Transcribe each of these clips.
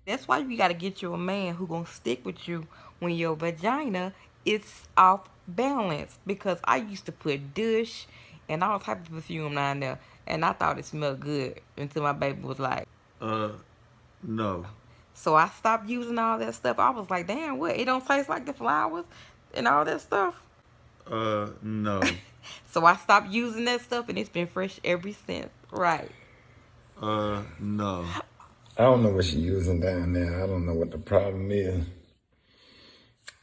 That's why you gotta get you a man who gonna stick with you when your vagina is off balance. Because I used to put Dush and all type of perfume down there, and I thought it smelled good until my baby was like. Uh, no. So I stopped using all that stuff. I was like, damn, what? It don't taste like the flowers and all that stuff. No. So I stopped using that stuff, and it's been fresh ever since. Right. No. I don't know what she's using down there. I don't know what the problem is.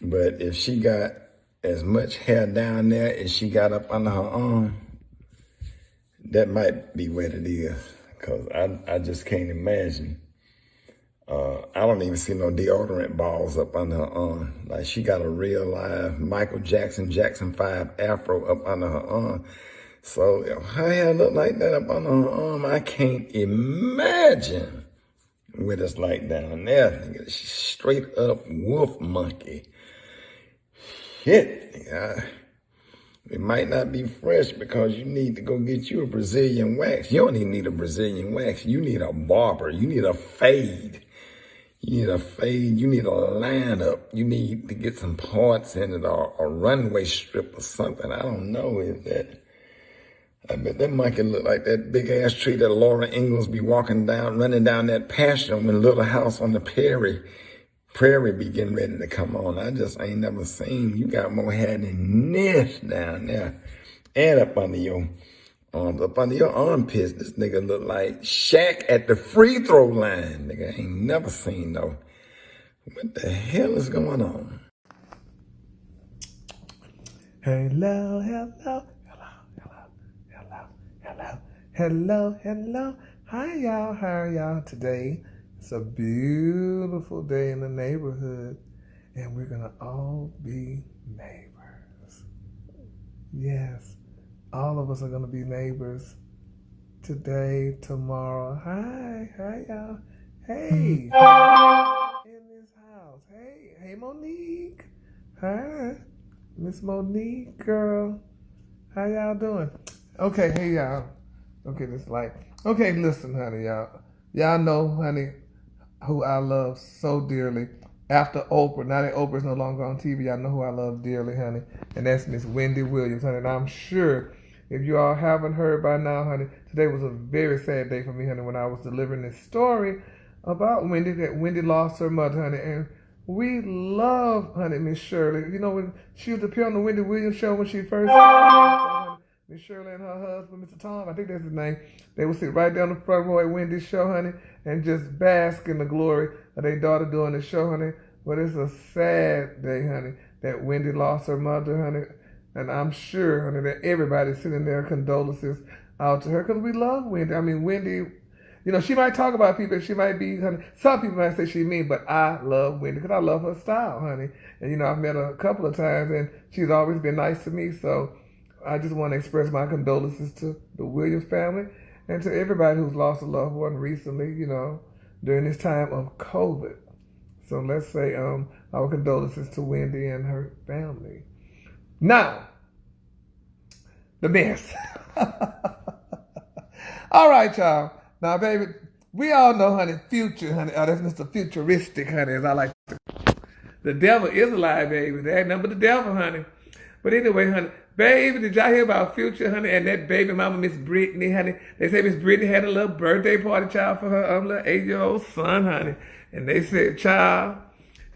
But if she got as much hair down there as she got up under her arm, that might be what it is. Because I just can't imagine. I don't even see no deodorant balls up under her arm. Like she got a real live Michael Jackson 5 afro up under her arm. So if her hair look like that up under her arm, I can't imagine what it's like down there. Nigga, she's straight up wolf monkey. Shit, nigga. It might not be fresh because you need to go get you a Brazilian wax. You don't even need a Brazilian wax. You need a barber. You need a fade. You need a fade. You need a lineup. You need to get some parts in it or a runway strip or something. I don't know. I bet that monkey look like that big ass tree that Laura Ingalls be running down that pasture when Little House on the Prairie be getting ready to come on. I just ain't never seen. You got more hair than this down there. And up under your arms, up under your armpits, this nigga look like Shaq at the free throw line. Nigga ain't never seen no. What the hell is going on? Hello, hello, hello. Hi, y'all. How are y'all today? It's a beautiful day in the neighborhood, and we're going to all be neighbors. Yes, all of us are going to be neighbors today, tomorrow. Hi, y'all. Hey, in this house. Hey, Monique. Hi, Miss Monique, girl. How y'all doing? Okay, hey, y'all. Okay, listen, honey, y'all. Y'all know, honey, who I love so dearly. After Oprah, now that Oprah's no longer on TV, I know who I love dearly, honey, and that's Miss Wendy Williams, honey. And I'm sure if you all haven't heard by now, honey, today was a very sad day for me, honey, when I was delivering this story about Wendy, that Wendy lost her mother, honey, and we love, honey, Miss Shirley. You know, when she was appearing on the Wendy Williams show when she first Miss Shirley and her husband, Mr. Tom, I think that's his name. They would sit right down the front row at Wendy's show, honey, and just bask in the glory of their daughter doing the show, honey. But it's a sad day, honey, that Wendy lost her mother, honey. And I'm sure, honey, that everybody's sending their condolences out to her because we love Wendy. I mean, Wendy, you know, she might talk about people, she might be, honey, some people might say she mean, but I love Wendy because I love her style, honey. And, you know, I've met her a couple of times and she's always been nice to me, so I just want to express my condolences to the Williams family and to everybody who's lost a loved one recently, you know, during this time of COVID. So let's say our condolences to Wendy and her family. Now, the mess. All right, y'all. Now, baby, we all know, honey, Future, honey. Oh, that's Mr. Futuristic, honey, as I like to. The devil is alive, baby. There ain't nothing but the devil, honey. But anyway, honey, baby, did y'all hear about Future, honey, and that baby mama, Miss Brittany, honey? They say Miss Brittany had a little birthday party, child, for her little 8-year-old son, honey. And they said, child,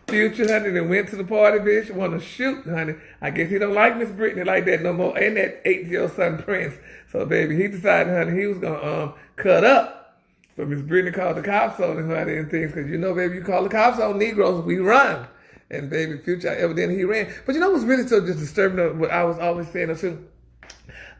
Future, honey, then went to the party, bitch, want to shoot, honey. I guess he don't like Miss Brittany like that no more, and that 8-year-old son, Prince. So, baby, he decided, honey, he was going to cut up. But Miss Brittany called the cops on him, honey, and things, because you know, baby, you call the cops on Negroes, we run. And baby, Future, evidently he ran. But you know what's really so just disturbing, what I was always saying too?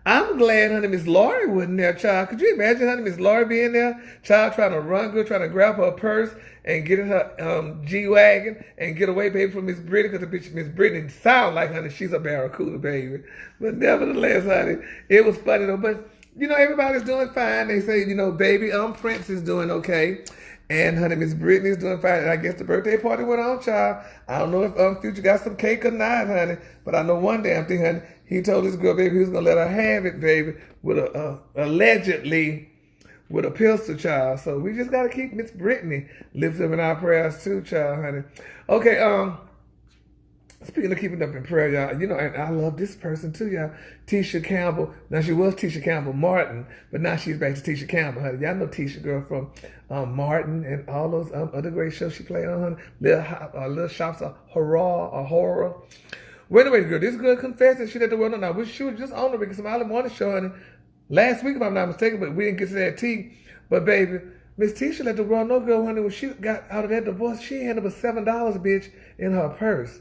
I'm glad, honey, Miss Laurie wasn't there, child. Could you imagine, honey, Miss Laurie being there? Child trying to run good, trying to grab her purse and get in her G-Wagon and get away, baby, from Miss Brittany, because the bitch, Miss Brittany, sound like, honey, she's a barracuda, baby. But nevertheless, honey, it was funny, though. But, you know, everybody's doing fine. They say, you know, baby, Prince is doing okay. And, honey, Miss Brittany's doing fine. And I guess the birthday party went on, child. I don't know if Future got some cake or not, honey. But I know one damn thing, honey. He told this girl, baby, he was going to let her have it, baby, with allegedly with a pistol, child. So we just got to keep Miss Brittany lifted up in our prayers too, child, honey. Okay, speaking of keeping up in prayer, y'all, you know, and I love this person too, y'all. Tisha Campbell. Now, she was Tisha Campbell Martin, but now she's back to Tisha Campbell, honey. Y'all know Tisha, girl, from Martin and all those other great shows she played on, honey. Little Shops of Horror. Well, anyway, girl, this girl confessed and she let the world know. Now, she was just on the Rickey Smiley morning show, honey, last week, if I'm not mistaken, but we didn't get to that tea. But, baby, Miss Tisha let the world know, girl, honey, when she got out of that divorce, she ended up with $7, bitch, in her purse.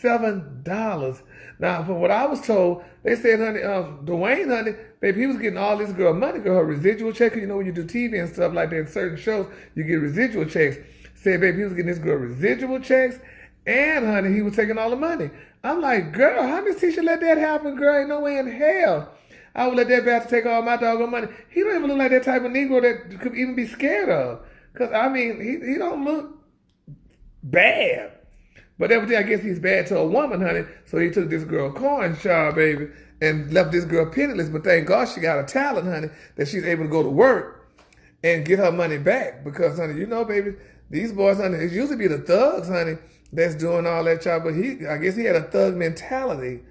$7. Now, from what I was told, they said, honey, Dwayne, honey, baby, he was getting all this girl money, girl, her residual check. You know, when you do TV and stuff like that in certain shows, you get residual checks. Said, baby, he was getting this girl residual checks, and, honey, he was taking all the money. I'm like, girl, how Miss Tisha let that happen, girl? Ain't no way in hell I would let that bastard take all my doggone money. He don't even look like that type of Negro that could even be scared of. Because, I mean, he don't look bad. But everything, I guess he's bad to a woman, honey. So he took this girl corn, child, baby, and left this girl penniless. But thank God she got a talent, honey, that she's able to go to work and get her money back. Because, honey, you know, baby, these boys, honey, it usually be the thugs, honey, that's doing all that, child. But I guess he had a thug mentality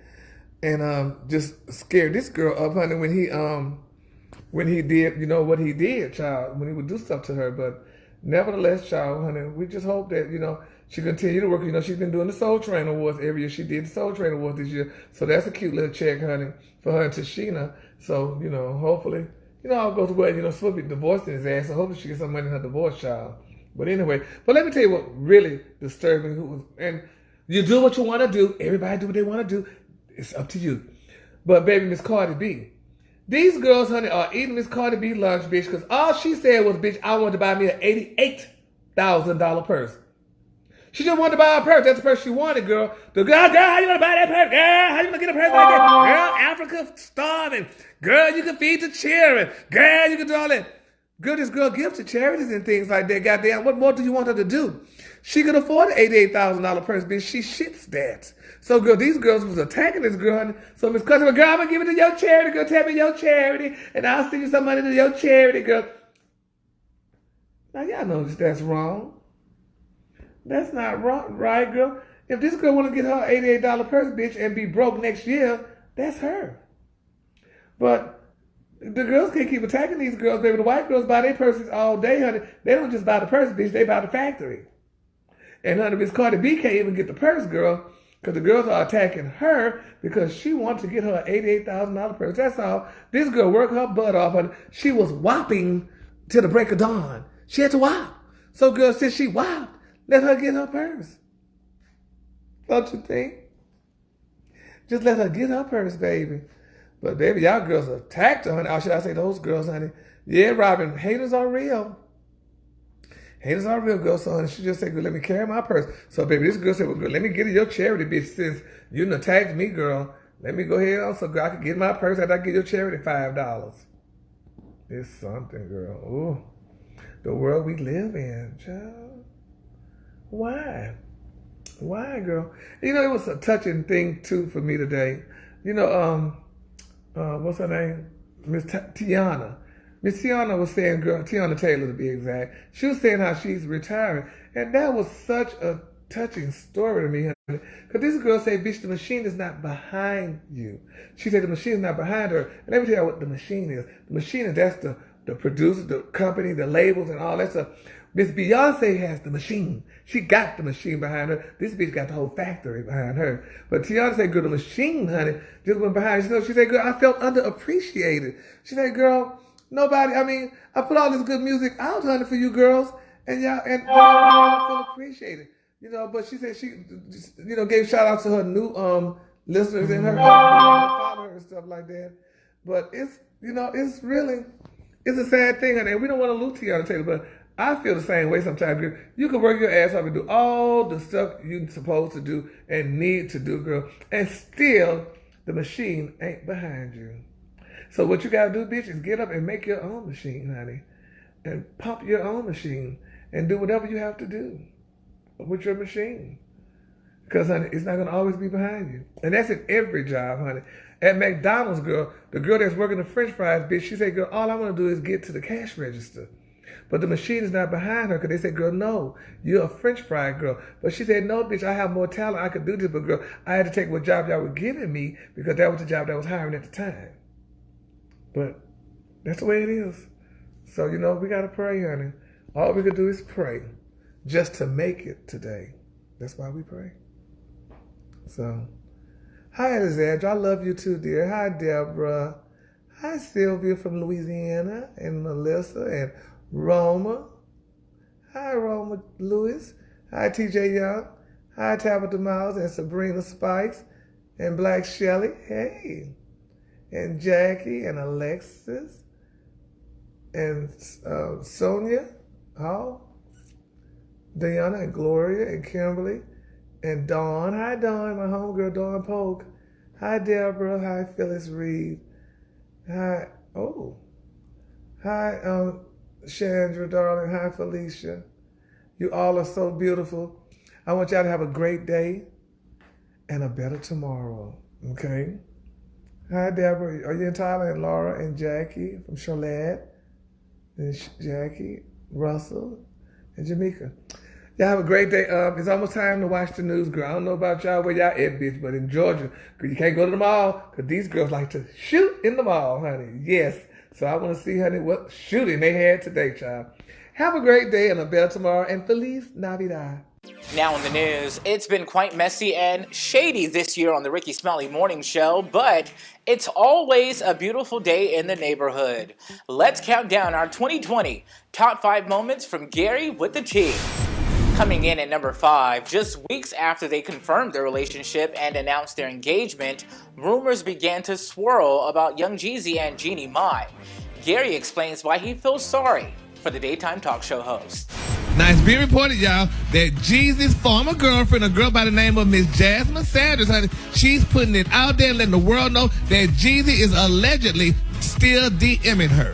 and just scared this girl up, honey, when he did, you know, what he did, child, when he would do stuff to her. But nevertheless, child, honey, we just hope that, you know, she continued to work. You know, she's been doing the Soul Train Awards every year. She did the Soul Train Awards this year. So that's a cute little check, honey, for her and Tashina. So, you know, hopefully, you know, all goes well. You know, supposed to be divorcing his ass. So hopefully she gets some money in her divorce, child. But anyway, but let me tell you what really disturbed me. And you do what you want to do. Everybody do what they want to do. It's up to you. But baby, Miss Cardi B. These girls, honey, are eating Miss Cardi B lunch, bitch, because all she said was, bitch, I wanted to buy me an $88,000 purse. She just wanted to buy a purse. That's the purse she wanted, girl. The girl, how you gonna buy that purse? Girl, how you gonna get a purse like that? Girl, Africa starving. Girl, you can feed the children. Girl, you can do all that. Girl, this girl gives to charities and things like that. Goddamn, what more do you want her to do? She could afford an $88,000 purse, bitch. She shits that. So, girl, these girls was attacking this girl, honey. So, Miss Customer, girl, I'm gonna give it to your charity. Girl, tell me your charity, and I'll send you some money to your charity, girl. Now, y'all know that's wrong. That's not wrong, right, girl? If this girl want to get her $88 purse, bitch, and be broke next year, that's her. But the girls can't keep attacking these girls, baby. The white girls buy their purses all day, honey. They don't just buy the purse, bitch. They buy the factory. And, honey, Miss Cardi B can't even get the purse, girl, because the girls are attacking her because she wants to get her $88,000 purse. That's all. This girl worked her butt off, honey. She was whopping till the break of dawn. She had to whop. So, girl, since she whopped, let her get her purse. Don't you think? Just let her get her purse, baby. But, baby, y'all girls attacked her, honey. Or should I say those girls, honey? Yeah, Robin, haters are real. Haters are real, girl. So, honey, she just said, girl, let me carry my purse. So, baby, this girl said, well, girl, let me get your charity, bitch, since you done attacked me, girl. Let me go ahead on so, girl, I can get my purse after I get your charity $5. It's something, girl. Ooh, the world we live in, child. Why? Why, girl? You know, it was a touching thing, too, for me today. You know, what's her name? Miss Teyana. Miss Ciara was saying, girl, Teyana Taylor to be exact, she was saying how she's retiring. And that was such a touching story to me, honey. Because this girl said, bitch, the machine is not behind you. She said the machine is not behind her. And let me tell you what the machine is. The machine is, that's the producer, the company, the labels, and all that stuff. Miss Beyonce has the machine. She got the machine behind her. This bitch got the whole factory behind her. But Teyana said, girl, the machine, honey, just went behind her. She said, girl, I felt underappreciated. She said, girl, nobody, I mean, I put all this good music out, honey, for you girls, and y'all feel appreciated. You know, but she said she, you know, gave shout out to her new listeners and her follow her and stuff like that. But it's, you know, it's really, it's a sad thing, honey. We don't want to lose Teyana Taylor, but I feel the same way sometimes, girl. You can work your ass off and do all the stuff you're supposed to do and need to do, girl, and still the machine ain't behind you. So what you got to do, bitch, is get up and make your own machine, honey, and pump your own machine and do whatever you have to do with your machine. Because, honey, it's not going to always be behind you. And that's in every job, honey. At McDonald's, girl, the girl that's working the french fries, bitch, she said, girl, all I want to do is get to the cash register. But the machine is not behind her because they said, girl, no, you're a french fry girl. But she said, no, bitch, I have more talent. I could do this. But, girl, I had to take what job y'all were giving me because that was the job that was hiring at the time. But that's the way it is. So, you know, we got to pray, honey. All we can do is pray just to make it today. That's why we pray. So, hi, Alexandra. I love you too, dear. Hi, Deborah. Hi, Sylvia from Louisiana, and Melissa, and Roma. Hi, Roma Lewis. Hi, TJ Young. Hi, Tabitha Miles, and Sabrina Spikes, and Black Shelley. Hey. And Jackie, and Alexis, and Sonia Hall, Diana, and Gloria, and Kimberly, and Dawn. Hi, Dawn, my homegirl, Dawn Polk. Hi, Deborah. Hi, Phyllis Reed. Hi, hi, Chandra, darling. Hi, Felicia. You all are so beautiful. I want y'all to have a great day and a better tomorrow, okay? Hi, Deborah. Are you in Thailand? Laura and Jackie from Charlotte, and Jackie, Russell, and Jamaica. Y'all have a great day. It's almost time to watch the news, girl. I don't know about y'all where y'all at, bitch, but in Georgia, you can't go to the mall because these girls like to shoot in the mall, honey. Yes. So I want to see, honey, what shooting they had today, child. Have a great day and a better tomorrow, and Feliz Navidad. Now in the news, it's been quite messy and shady this year on the Rickey Smiley Morning Show, but it's always a beautiful day in the neighborhood. Let's count down our 2020 top 5 moments from Gary with the T. Coming in at number 5, just weeks after they confirmed their relationship and announced their engagement, rumors began to swirl about Young Jeezy and Jeannie Mai. Gary explains why he feels sorry for the daytime talk show host. Now, it's being reported, y'all, that Jeezy's former girlfriend, a girl by the name of Miss Jasmine Sanders, honey, she's putting it out there, letting the world know that Jeezy is allegedly still DMing her.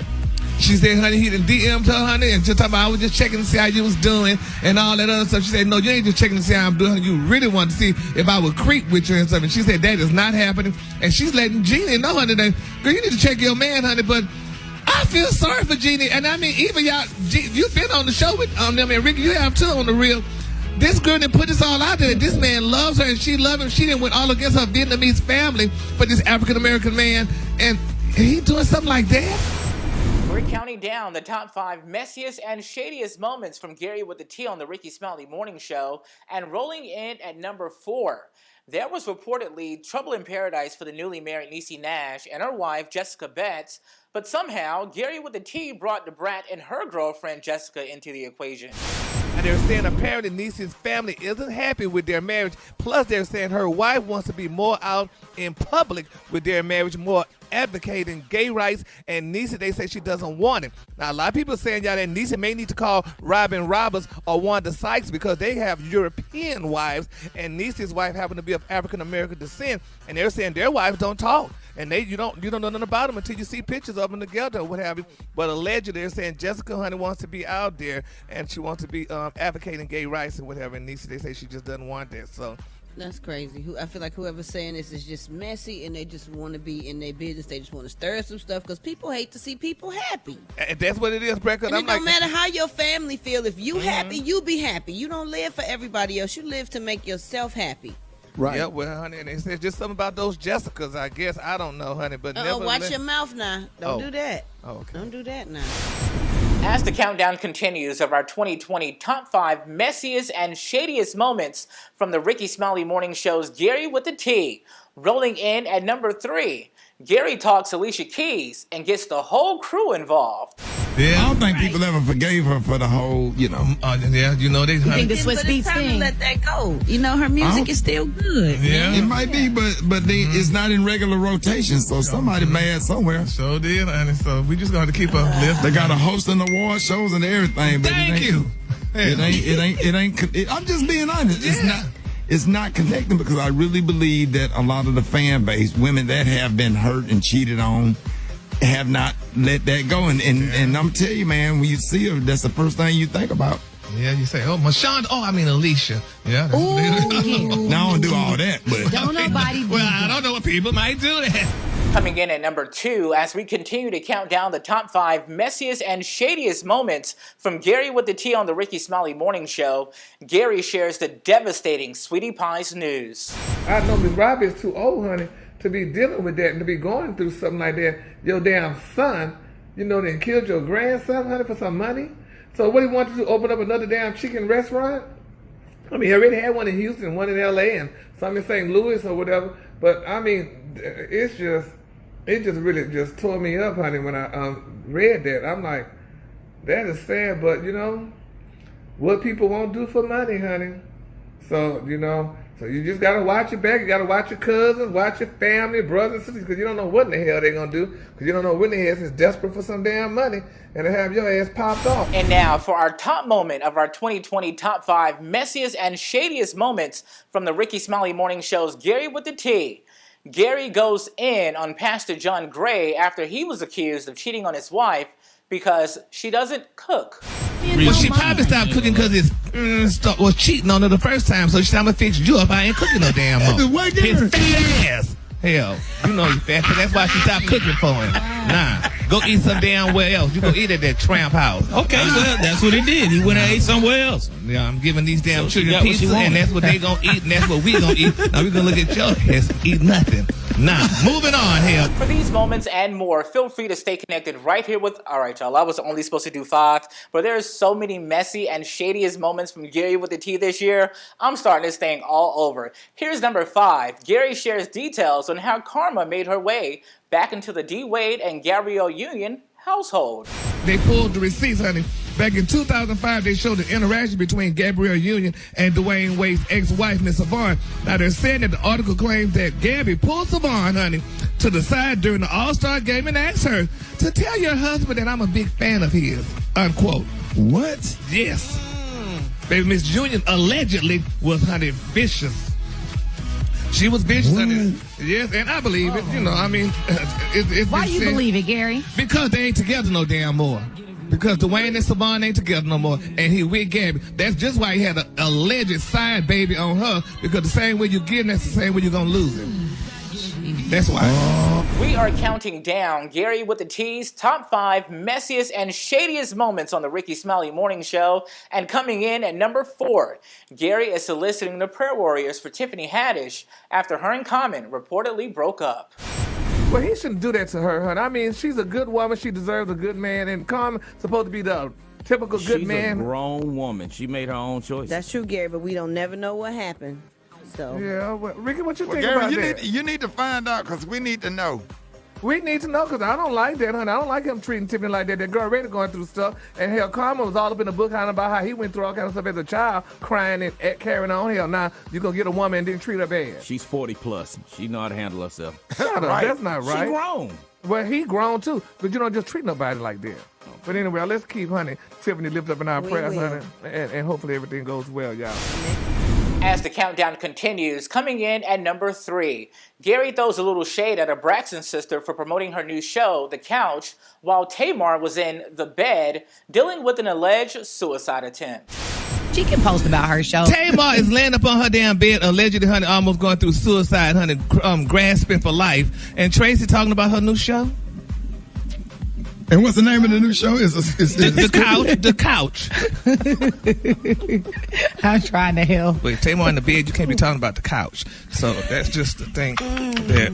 She said, honey, he done DM'd her, honey, and just talking about, I was just checking to see how you was doing and all that other stuff. She said, no, you ain't just checking to see how I'm doing. You really want to see if I would creep with you and stuff. And she said, that is not happening. And she's letting Jeannie know, honey, that, girl, you need to check your man, honey, but I feel sorry for Jeannie. And I mean, even y'all, you've been on the show with them, and Ricky, you have too on the real. This girl didn't put this all out there. This man loves her, and she loves him. She didn't went all against her Vietnamese family for this African-American man, and he doing something like that? We're counting down the top 5 messiest and shadiest moments from Gary with the T on the Rickey Smiley Morning Show, and rolling in at number 4. There was reportedly trouble in paradise for the newly married Niecy Nash and her wife, Jessica Betts, but somehow Gary with the T brought the brat and her girlfriend, Jessica, into the equation. And they're saying apparently Niecy's family isn't happy with their marriage. Plus, they're saying her wife wants to be more out in public with their marriage, more advocating gay rights, and Niecy, they say she doesn't want it. Now, a lot of people are saying, y'all, that Niecy may need to call Robin Roberts or Wanda Sykes because they have European wives, and Niecy's wife happened to be of African-American descent, and they're saying their wives don't talk. And you don't know nothing about them until you see pictures of them together or what have you. But allegedly, they're saying Jessica, honey, wants to be out there, and she wants to be advocating gay rights and whatever. And Niecy, they say she just doesn't want that. So that's crazy. I feel like whoever's saying this is just messy, and they just want to be in their business. They just want to stir some stuff because people hate to see people happy. And that's what it is, Brett. And it don't matter how your family feel. If you happy, you be happy. You don't live for everybody else. You live to make yourself happy. Right. Yeah, well, honey, and they said just something about those Jessicas, I guess. I don't know, honey, but watch your mouth now. Don't do that. Oh, okay. Don't do that now. As the countdown continues of our 2020 top 5 messiest and shadiest moments from the Rickey Smiley Morning Show's Gary with the T, rolling in at number 3, Gary talks Alicia Keys and gets the whole crew involved. Yeah, I don't think people ever forgave her for the whole, yeah, you know, they think the Swiss Beats thing. Let that go. You know, her music is still good. Yeah, it might be, but it's not in regular rotation, so somebody mad somewhere. So did, and so we just gonna keep up lift. They got a hosting award shows and everything, but Thank you. It ain't. I'm just being honest. It's not connecting because I really believe that a lot of the fan base, women that have been hurt and cheated on, have not let that go. And I'm telling you, man, when you see her, that's the first thing you think about. Yeah, you say, oh, Mashonda. Oh, I mean Alicia. Yeah. Now I don't do all that, but Don't nobody do Well, I don't know what people might do that. Coming in at number 2, as we continue to count down the top 5 messiest and shadiest moments from Gary with the T on the Rickey Smiley Morning Show, Gary shares the devastating Sweetie Pie's news. I know Miss Robbie is too old, honey, to be dealing with that and to be going through something like that. Your damn son, then killed your grandson, honey, for some money. So what he wanted to do, open up another damn chicken restaurant? I mean, he already had one in Houston, one in L.A., and some in St. Louis or whatever. But, I mean, it just really just tore me up, honey, when I read that. I'm like, that is sad, but, what people won't do for money, honey. So, so you just got to watch your back. You got to watch your cousins, watch your family, brothers and sisters, because you don't know what in the hell they're going to do, because you don't know when the ass is desperate for some damn money and to have your ass popped off. And now for our top moment of our 2020 top 5 messiest and shadiest moments from the Rickey Smiley Morning Show's Gary with the T. Gary goes in on Pastor John Gray after he was accused of cheating on his wife because she doesn't cook. Well, she probably stopped cooking because his was cheating on her the first time, so she said, I'm going to fix you up. I ain't cooking no damn more. His fat ass. Hell, you know you fat, so that's why she stopped cooking for him. Nah, go eat some damn where else. You go eat at that tramp house. Okay, well, that's what he did. He went and ate somewhere else. Yeah, I'm giving these damn children pizza, and that's what they gonna eat, and that's what we gonna eat. Now we gonna look at your ass, eat nothing. Nah, moving on here. For these moments and more, feel free to stay connected right here with... All right, y'all, I was only supposed to do 5, but there's so many messy and shadiest moments from Gary with the T this year, I'm starting this thing all over. Here's number 5. Gary shares details on how karma made her way back into the D. Wade and Gabrielle Union household. They pulled the receipts, honey. Back in 2005, they showed the interaction between Gabrielle Union and Dwayne Wade's ex-wife, Miss Savon. Now, they're saying that the article claims that Gabby pulled Savon, honey, to the side during the All-Star game and asked her to tell your husband that I'm a big fan of his, unquote. what? Yes. Baby Miss Union allegedly was, honey, vicious. She was vicious, honey. Yes, and I believe it. I mean, it's Why you believe it, Gary? Because they ain't together no damn more. Because Dwayne and Savon ain't together no more. And he with Gabby. That's just why he had an alleged side baby on her. Because the same way you get him, that's the same way you're going to lose him. That's why. We are counting down Gary with the T's top 5 messiest and shadiest moments on the Rickey Smiley Morning Show. And coming in at number 4, Gary is soliciting the prayer warriors for Tiffany Haddish after her and Common reportedly broke up. Well, he shouldn't do that to her, honey. I mean, she's a good woman. She deserves a good man. And Carmen's supposed to be the typical good man. She's a grown woman. She made her own choice. That's true, Gary, but we don't never know what happened. So Yeah, well, Ricky, what you think Gary, about that? you need to find out because we need to know. We need to know because I don't like that, honey. I don't like him treating Tiffany like that. That girl already going through stuff. And hell, Carmen was all up in the book honey, about how he went through all kinds of stuff as a child, crying and carrying on. Hell, now you going to get a woman and then treat her bad. She's 40 plus. She know how to handle herself. Shut up. Right. That's not right. She grown. Well, he grown too, but you don't just treat nobody like that. But anyway, let's keep, honey, Tiffany lift up in our We prayers, will. honey, and hopefully everything goes well, y'all. As the countdown continues, coming in at number 3, Gary throws a little shade at a Braxton sister for promoting her new show, The Couch, while Tamar was in the bed dealing with an alleged suicide attempt. She can post about her show. Tamar is laying up on her damn bed, allegedly, honey, almost going through suicide, honey, grasping for life. And Tracy talking about her new show. And what's the name of the new show? The Couch. The Couch. I'm trying to help. Wait, Tamar in the bed, you can't be talking about the couch. So that's just the thing that,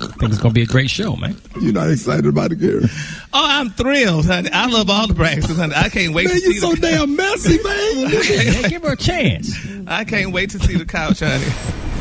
I think it's going to be a great show, man. You're not excited about it, Gary? Oh, I'm thrilled, honey. I love all the Braxtons, honey. I can't wait to see you're so damn messy, man. Hey, give her a chance. I can't wait to see the couch, honey.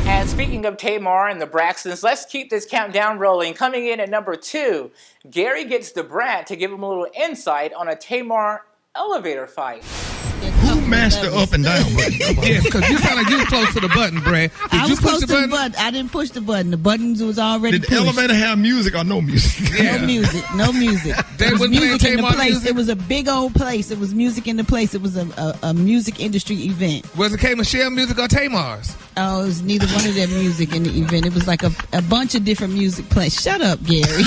And speaking of Tamar and the Braxtons, let's keep this countdown rolling. Coming in at number 2, Gary gets the brat to give him a little insight on a Tamar elevator fight. Who mashed the up and down button. Yes, because you sound like you was close to the button, Brad. Did I you was push close the to the button? button. I didn't push the button. The buttons was already Did the pushed. elevator have music or no music? Yeah. No music. No music. They There was wouldn't play music in the Tamar place. music? It was a big old place. It was music in the place. It was a music industry event. Was it K. Michelle music or Tamar's? Oh, it was neither one of them music in the event. It was like a bunch of different music plays. Shut up, Gary.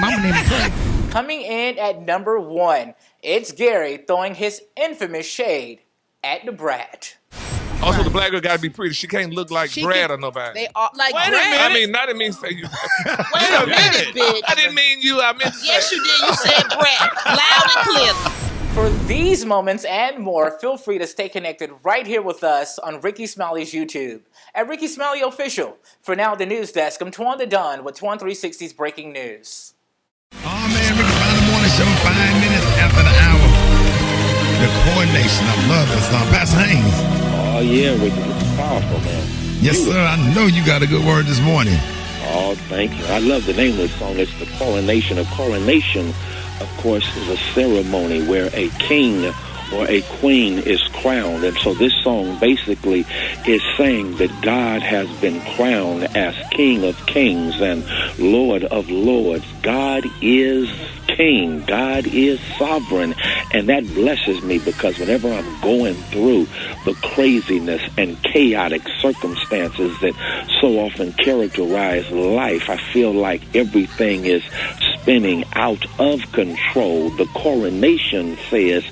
Mama named me Craig. Coming in at number 1, it's Gary throwing his infamous shade at the brat. Also, the black girl got to be pretty. She can't look like Brad or nobody. They are like Wait a Brad. minute. I mean, I didn't mean to say you. Wait a minute, bitch. I didn't mean you. I meant to Yes, say. you did. You said Brad. Loud and clear. For these moments and more, feel free to stay connected right here with us on Rickey Smiley's YouTube at Rickey Smiley Official. For now, the news desk, I'm Twan the Don with Twan 360's breaking news. Oh man, Ricky Smiley Morning Show, 5 minutes after the hour. The coordination, I love this song. Pastor Haynes. Oh, yeah, Ricky. This is powerful, man. Yes, sir. I know you got a good word this morning. Oh, thank you. I love the name of the song. It's the coronation. A coronation, of course, is a ceremony where a king or a queen is crowned. And so this song basically is saying that God has been crowned as King of Kings and Lord of Lords. God is King. God is sovereign. And that blesses me because whenever I'm going through the craziness and chaotic circumstances that so often characterize life, I feel like everything is spinning out of control. The coronation says,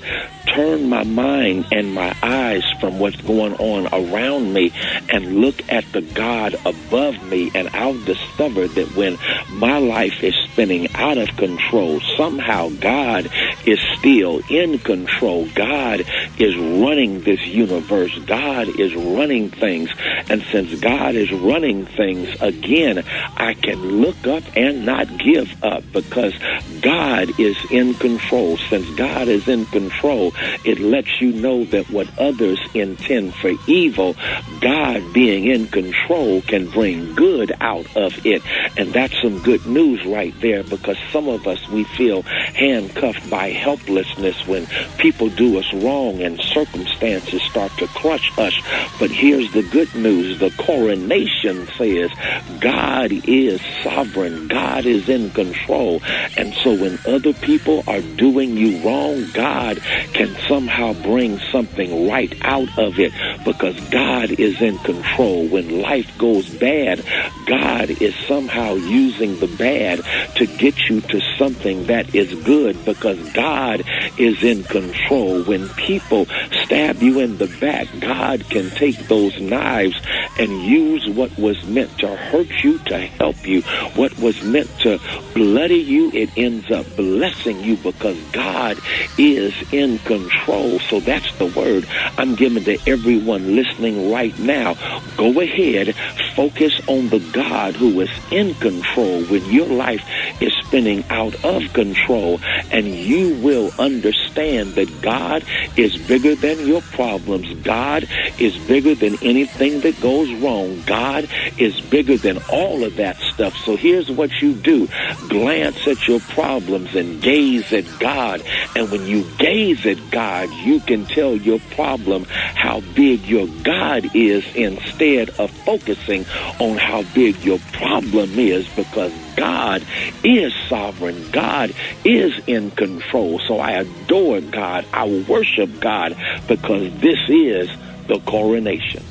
turn my mind and my eyes from what's going on around me and look at the God above me, and I'll discover that when my life is spinning out of control, somehow God is still in control. God is running this universe. God is running things. And since God is running things, again, I can look up and not give up because God is in control. Since God is in control, it lets you know that what others intend for evil, God being in control can bring good out of it. And that's some good news right there, because some of us, we feel handcuffed by helplessness when people do us wrong and circumstances start to crush us. But here's the good news. The coronation says God is sovereign. God is in control. And so when other people are doing you wrong, God can somehow bring something right out of it because God is in control. When life goes bad, God is somehow using the bad to get you to something that is good because God is in control. When people stab you in the back, God can take those knives and use what was meant to hurt you to help you. What was meant to bloody you, it ends up blessing you because God is in control. So that's the word I'm giving to everyone listening right now. Go ahead, focus on the God who is in control when your life is spinning out of control, and you will understand that God is bigger than your problems. God is bigger than anything that goes wrong. God is bigger than all of that stuff. So here's what you do. Glance at your problems and gaze at God. And when you gaze at God, you can tell your problem how big your God is instead of focusing on how big your problem is, because God is sovereign. God is in control. So I adore God. I worship God because this is the coronation.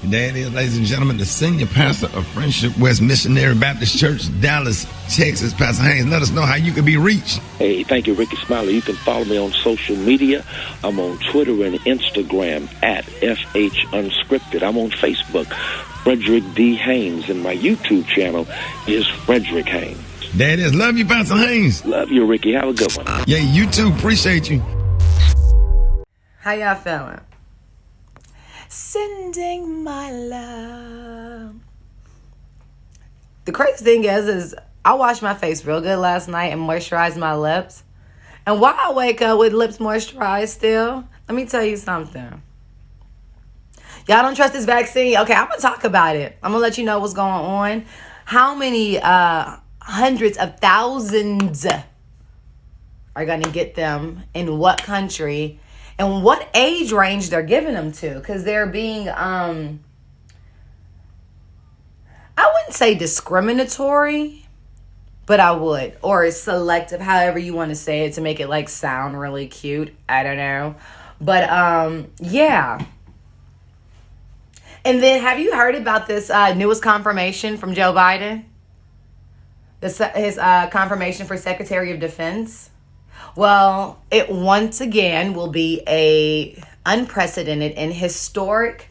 There it is, ladies and gentlemen, the senior pastor of Friendship West Missionary Baptist Church, Dallas, Texas. Pastor Haynes, let us know how you can be reached. Hey, thank you, Rickey Smiley. You can follow me on social media. I'm on Twitter and Instagram at FH Unscripted. I'm on Facebook, Frederick D. Haynes, and my YouTube channel is Frederick Haynes. There it is. Love you, Pastor Haynes. Love you, Ricky. Have a good one. Yeah, you too. Appreciate you. How y'all feeling? Sending my love. The crazy thing is I washed my face real good last night and moisturized my lips. And why I wake up with lips moisturized still? Let me tell you something. Y'all don't trust this vaccine? Okay, I'm going to talk about it. I'm going to let you know what's going on. How many hundreds of thousands are going to get them in what country? and what age range they're giving them to, because they're being I wouldn't say discriminatory, but I would, or selective, however you want to say it to make it like sound really cute. I don't know, but yeah. And then, have you heard about this newest confirmation from Joe Biden? His confirmation for Secretary of Defense. Well, it once again will be a unprecedented and historic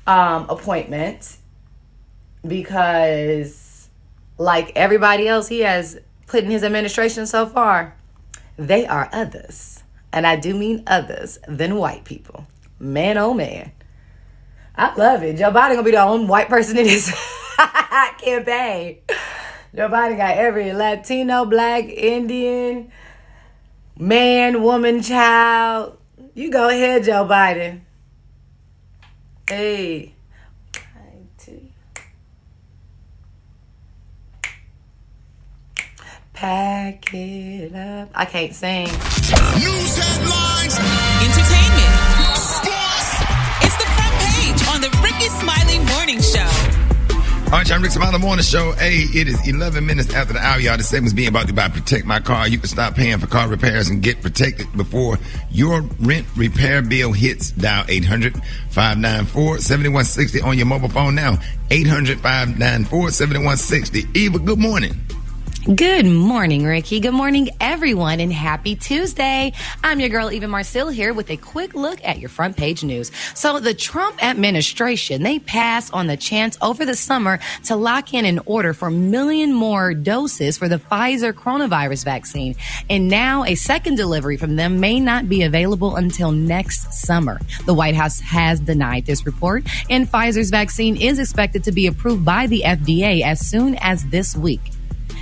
appointment, because like everybody else he has put in his administration so far, they are others. And I do mean others than white people. Man, oh man. I love it. Joe Biden gonna be the only white person in his campaign. Joe Biden got every Latino, Black, Indian, man, woman, child. You go ahead, Joe Biden. Hey. Pack it up. I can't sing. News headlines. Entertainment. Sports. It's the front page on the Rickey Smiley Morning Show. All right, y'all, Rickey Smiley Morning Show. Hey, it is 11 minutes after the hour, y'all. The segment's being brought to you by Protect My Car. You can stop paying for car repairs and get protected before your rent repair bill hits. Dial 800-594-7160 on your mobile phone now. 800-594-7160. Eva, good morning. Good morning, Ricky. Good morning, everyone, and happy Tuesday. I'm your girl, Eva Marcille, here with a quick look at your front page news. So the Trump administration, they passed on the chance over the summer to lock in an order for 1 million more doses for the Pfizer coronavirus vaccine. And now a second delivery from them may not be available until next summer. The White House has denied this report, and Pfizer's vaccine is expected to be approved by the FDA as soon as this week.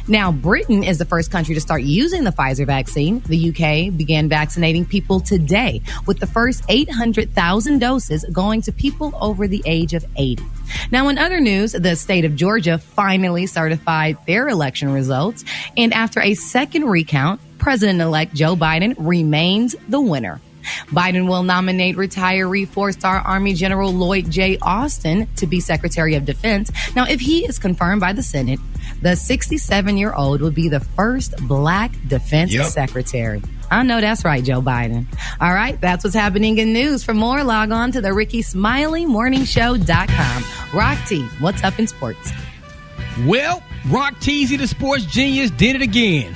Now, Britain is the first country to start using the Pfizer vaccine. The UK began vaccinating people today, with the first 800,000 doses going to people over the age of 80. Now, in other news, the state of Georgia finally certified their election results. And after a second recount, President-elect Joe Biden remains the winner. Biden will nominate retiree four-star Army General Lloyd J. Austin to be Secretary of Defense. Now, if he is confirmed by the Senate, the 67-year-old will be the first Black defense secretary. I know that's right, Joe Biden. All right, that's what's happening in news. For more, log on to the RickeySmileyMorningShow.com. Rock T, what's up in sports? Well, Rock Teasy, the sports genius, did it again.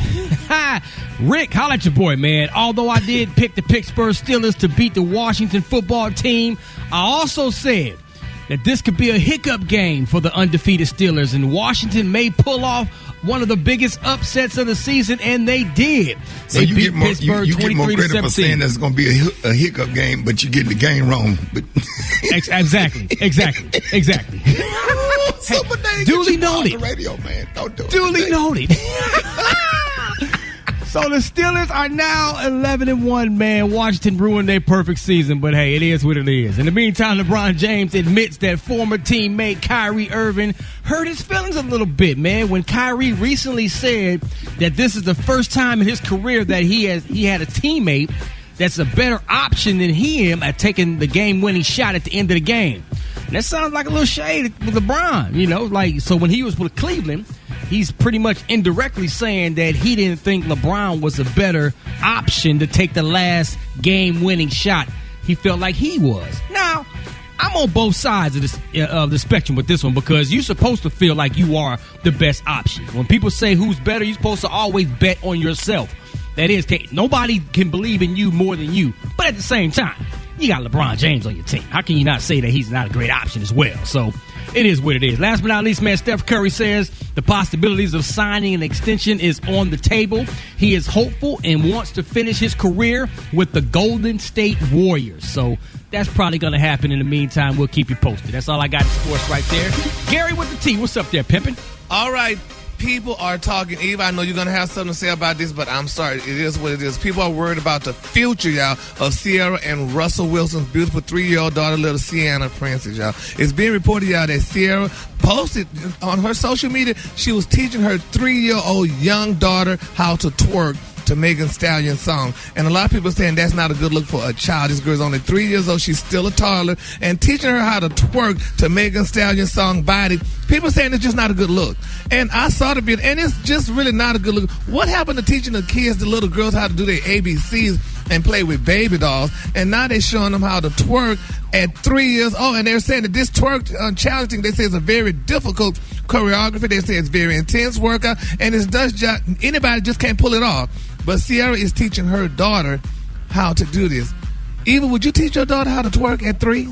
Rick, holla at your boy, man. Although I did pick the Pittsburgh Steelers to beat the Washington football team, I also said that this could be a hiccup game for the undefeated Steelers, and Washington may pull off one of the biggest upsets of the season, and they did. So they you beat get more, Pittsburgh you get more credit for saying that's going to be a hiccup game, but you get the game wrong. But Exactly. Hey, duly noted. Radio, man. Don't do it. Duly noted. So the Steelers are now 11-1, man. Washington ruined their perfect season, but hey, it is what it is. In the meantime, LeBron James admits that former teammate Kyrie Irving hurt his feelings a little bit, man, when Kyrie recently said that this is the first time in his career that he had a teammate that's a better option than him at taking the game-winning shot at the end of the game. And that sounds like a little shade with LeBron, you know, like, so when he was with Cleveland, he's pretty much indirectly saying that he didn't think LeBron was a better option to take the last game-winning shot. He felt like he was. Now, I'm on both sides of the spectrum with this one, because you're supposed to feel like you are the best option. When people say who's better, you're supposed to always bet on yourself. That is, nobody can believe in you more than you. But at the same time, you got LeBron James on your team. How can you not say that he's not a great option as well? So it is what it is. Last but not least, man, Steph Curry says the possibilities of signing an extension is on the table. He is hopeful and wants to finish his career with the Golden State Warriors. So that's probably going to happen. In the meantime, we'll keep you posted. That's all I got in sports right there. Gary with the T, what's up there, pimpin'? All right. People are talking. Eva, I know you're going to have something to say about this, but I'm sorry. It is what it is. People are worried about the future, y'all, of Ciara and Russell Wilson's beautiful 3-year-old daughter, little Teyana Princess, y'all. It's being reported, y'all, that Ciara posted on her social media she was teaching her 3-year-old young daughter how to twerk to Megan Thee Stallion's song. And a lot of people saying that's not a good look for a child. This girl's only 3 years old. She's still a toddler. And teaching her how to twerk to Megan Thee Stallion's song Body, people saying it's just not a good look. And I saw the video, and it's just really not a good look. What happened to teaching the kids, the little girls, how to do their ABCs and play with baby dolls? And now they're showing them how to twerk at 3 years old. And they're saying that this twerk challenging, they say, is a very difficult choreography. They say it's very intense workout, and anybody just can't pull it off. But Ciara is teaching her daughter how to do this. Eva, would you teach your daughter how to twerk at 3?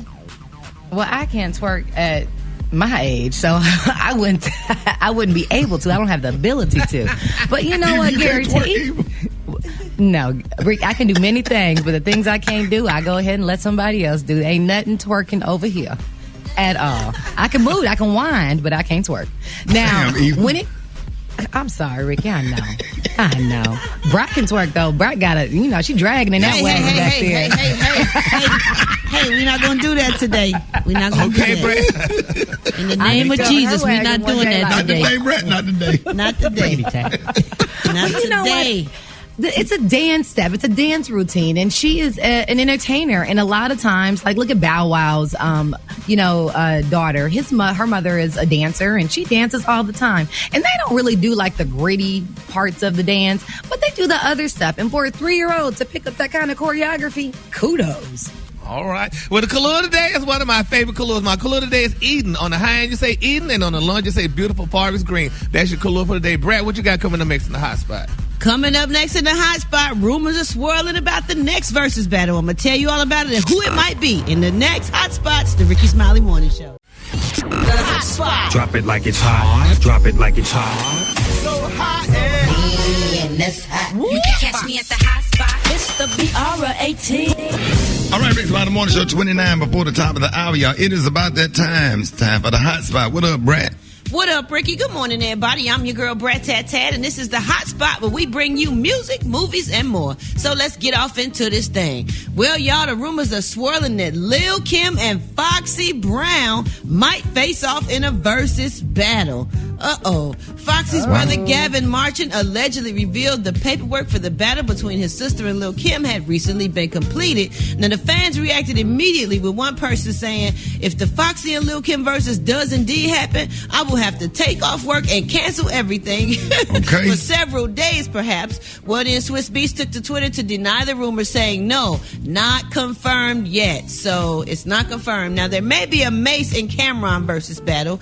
Well, I can't twerk at my age, so I wouldn't be able to. I don't have the ability to. But you know what, Gary? No, Rick, I can do many things, but the things I can't do, I go ahead and let somebody else do. Ain't nothing twerking over here at all. I can move, I can wind, but I can't twerk. Now, I'm sorry, Ricky. I know. Brock can twerk though. Brock got it. You know, she dragging in that wagon back there. Hey, we're not gonna do that today. We're not gonna do that. Brett. In the name of Jesus, we're not doing that today. Not today, Brett. Not today. Not today. Not today. It's a dance step. It's a dance routine, and she is an entertainer. And a lot of times, like look at Bow Wow's, daughter. Her mother is a dancer, and she dances all the time. And they don't really do like the gritty parts of the dance, but they do the other stuff. And for a 3-year-old to pick up that kind of choreography, kudos. All right. Well, the color today is one of my favorite colors. My color today is Eden. On the high end, you say Eden, and on the lunge, you say beautiful forest green. That's your color for today. Brad, what you got coming up next in the hot spot? Coming up next in the hot spot, rumors are swirling about the next versus battle. I'm going to tell you all about it and who it might be in the next hot spots, the Rickey Smiley Morning Show. The hot spot. Drop it like it's hot. Drop it like it's hot. So hot and that's hot. You can catch me at the hot spot. It's the BR18. All right, Rickey Smiley Morning Show, 29 before the top of the hour, y'all. It is about that time. It's time for the hot spot. What up, Brad? What up, Ricky? Good morning, everybody. I'm your girl, Brat Tat Tat, and this is the hot spot where we bring you music, movies, and more. So let's get off into this thing. Well, y'all, the rumors are swirling that Lil Kim and Foxy Brown might face off in a versus battle. Uh-oh. Foxy's brother, Gavin Marchand, allegedly revealed the paperwork for the battle between his sister and Lil Kim had recently been completed. Now, the fans reacted immediately with one person saying, if the Foxy and Lil Kim versus does indeed happen, I will have to take off work and cancel everything for several days, perhaps. Well, then Swiss Beats took to Twitter to deny the rumor, saying, no, not confirmed yet. So it's not confirmed. Now, there may be a Mace and Cameron versus battle.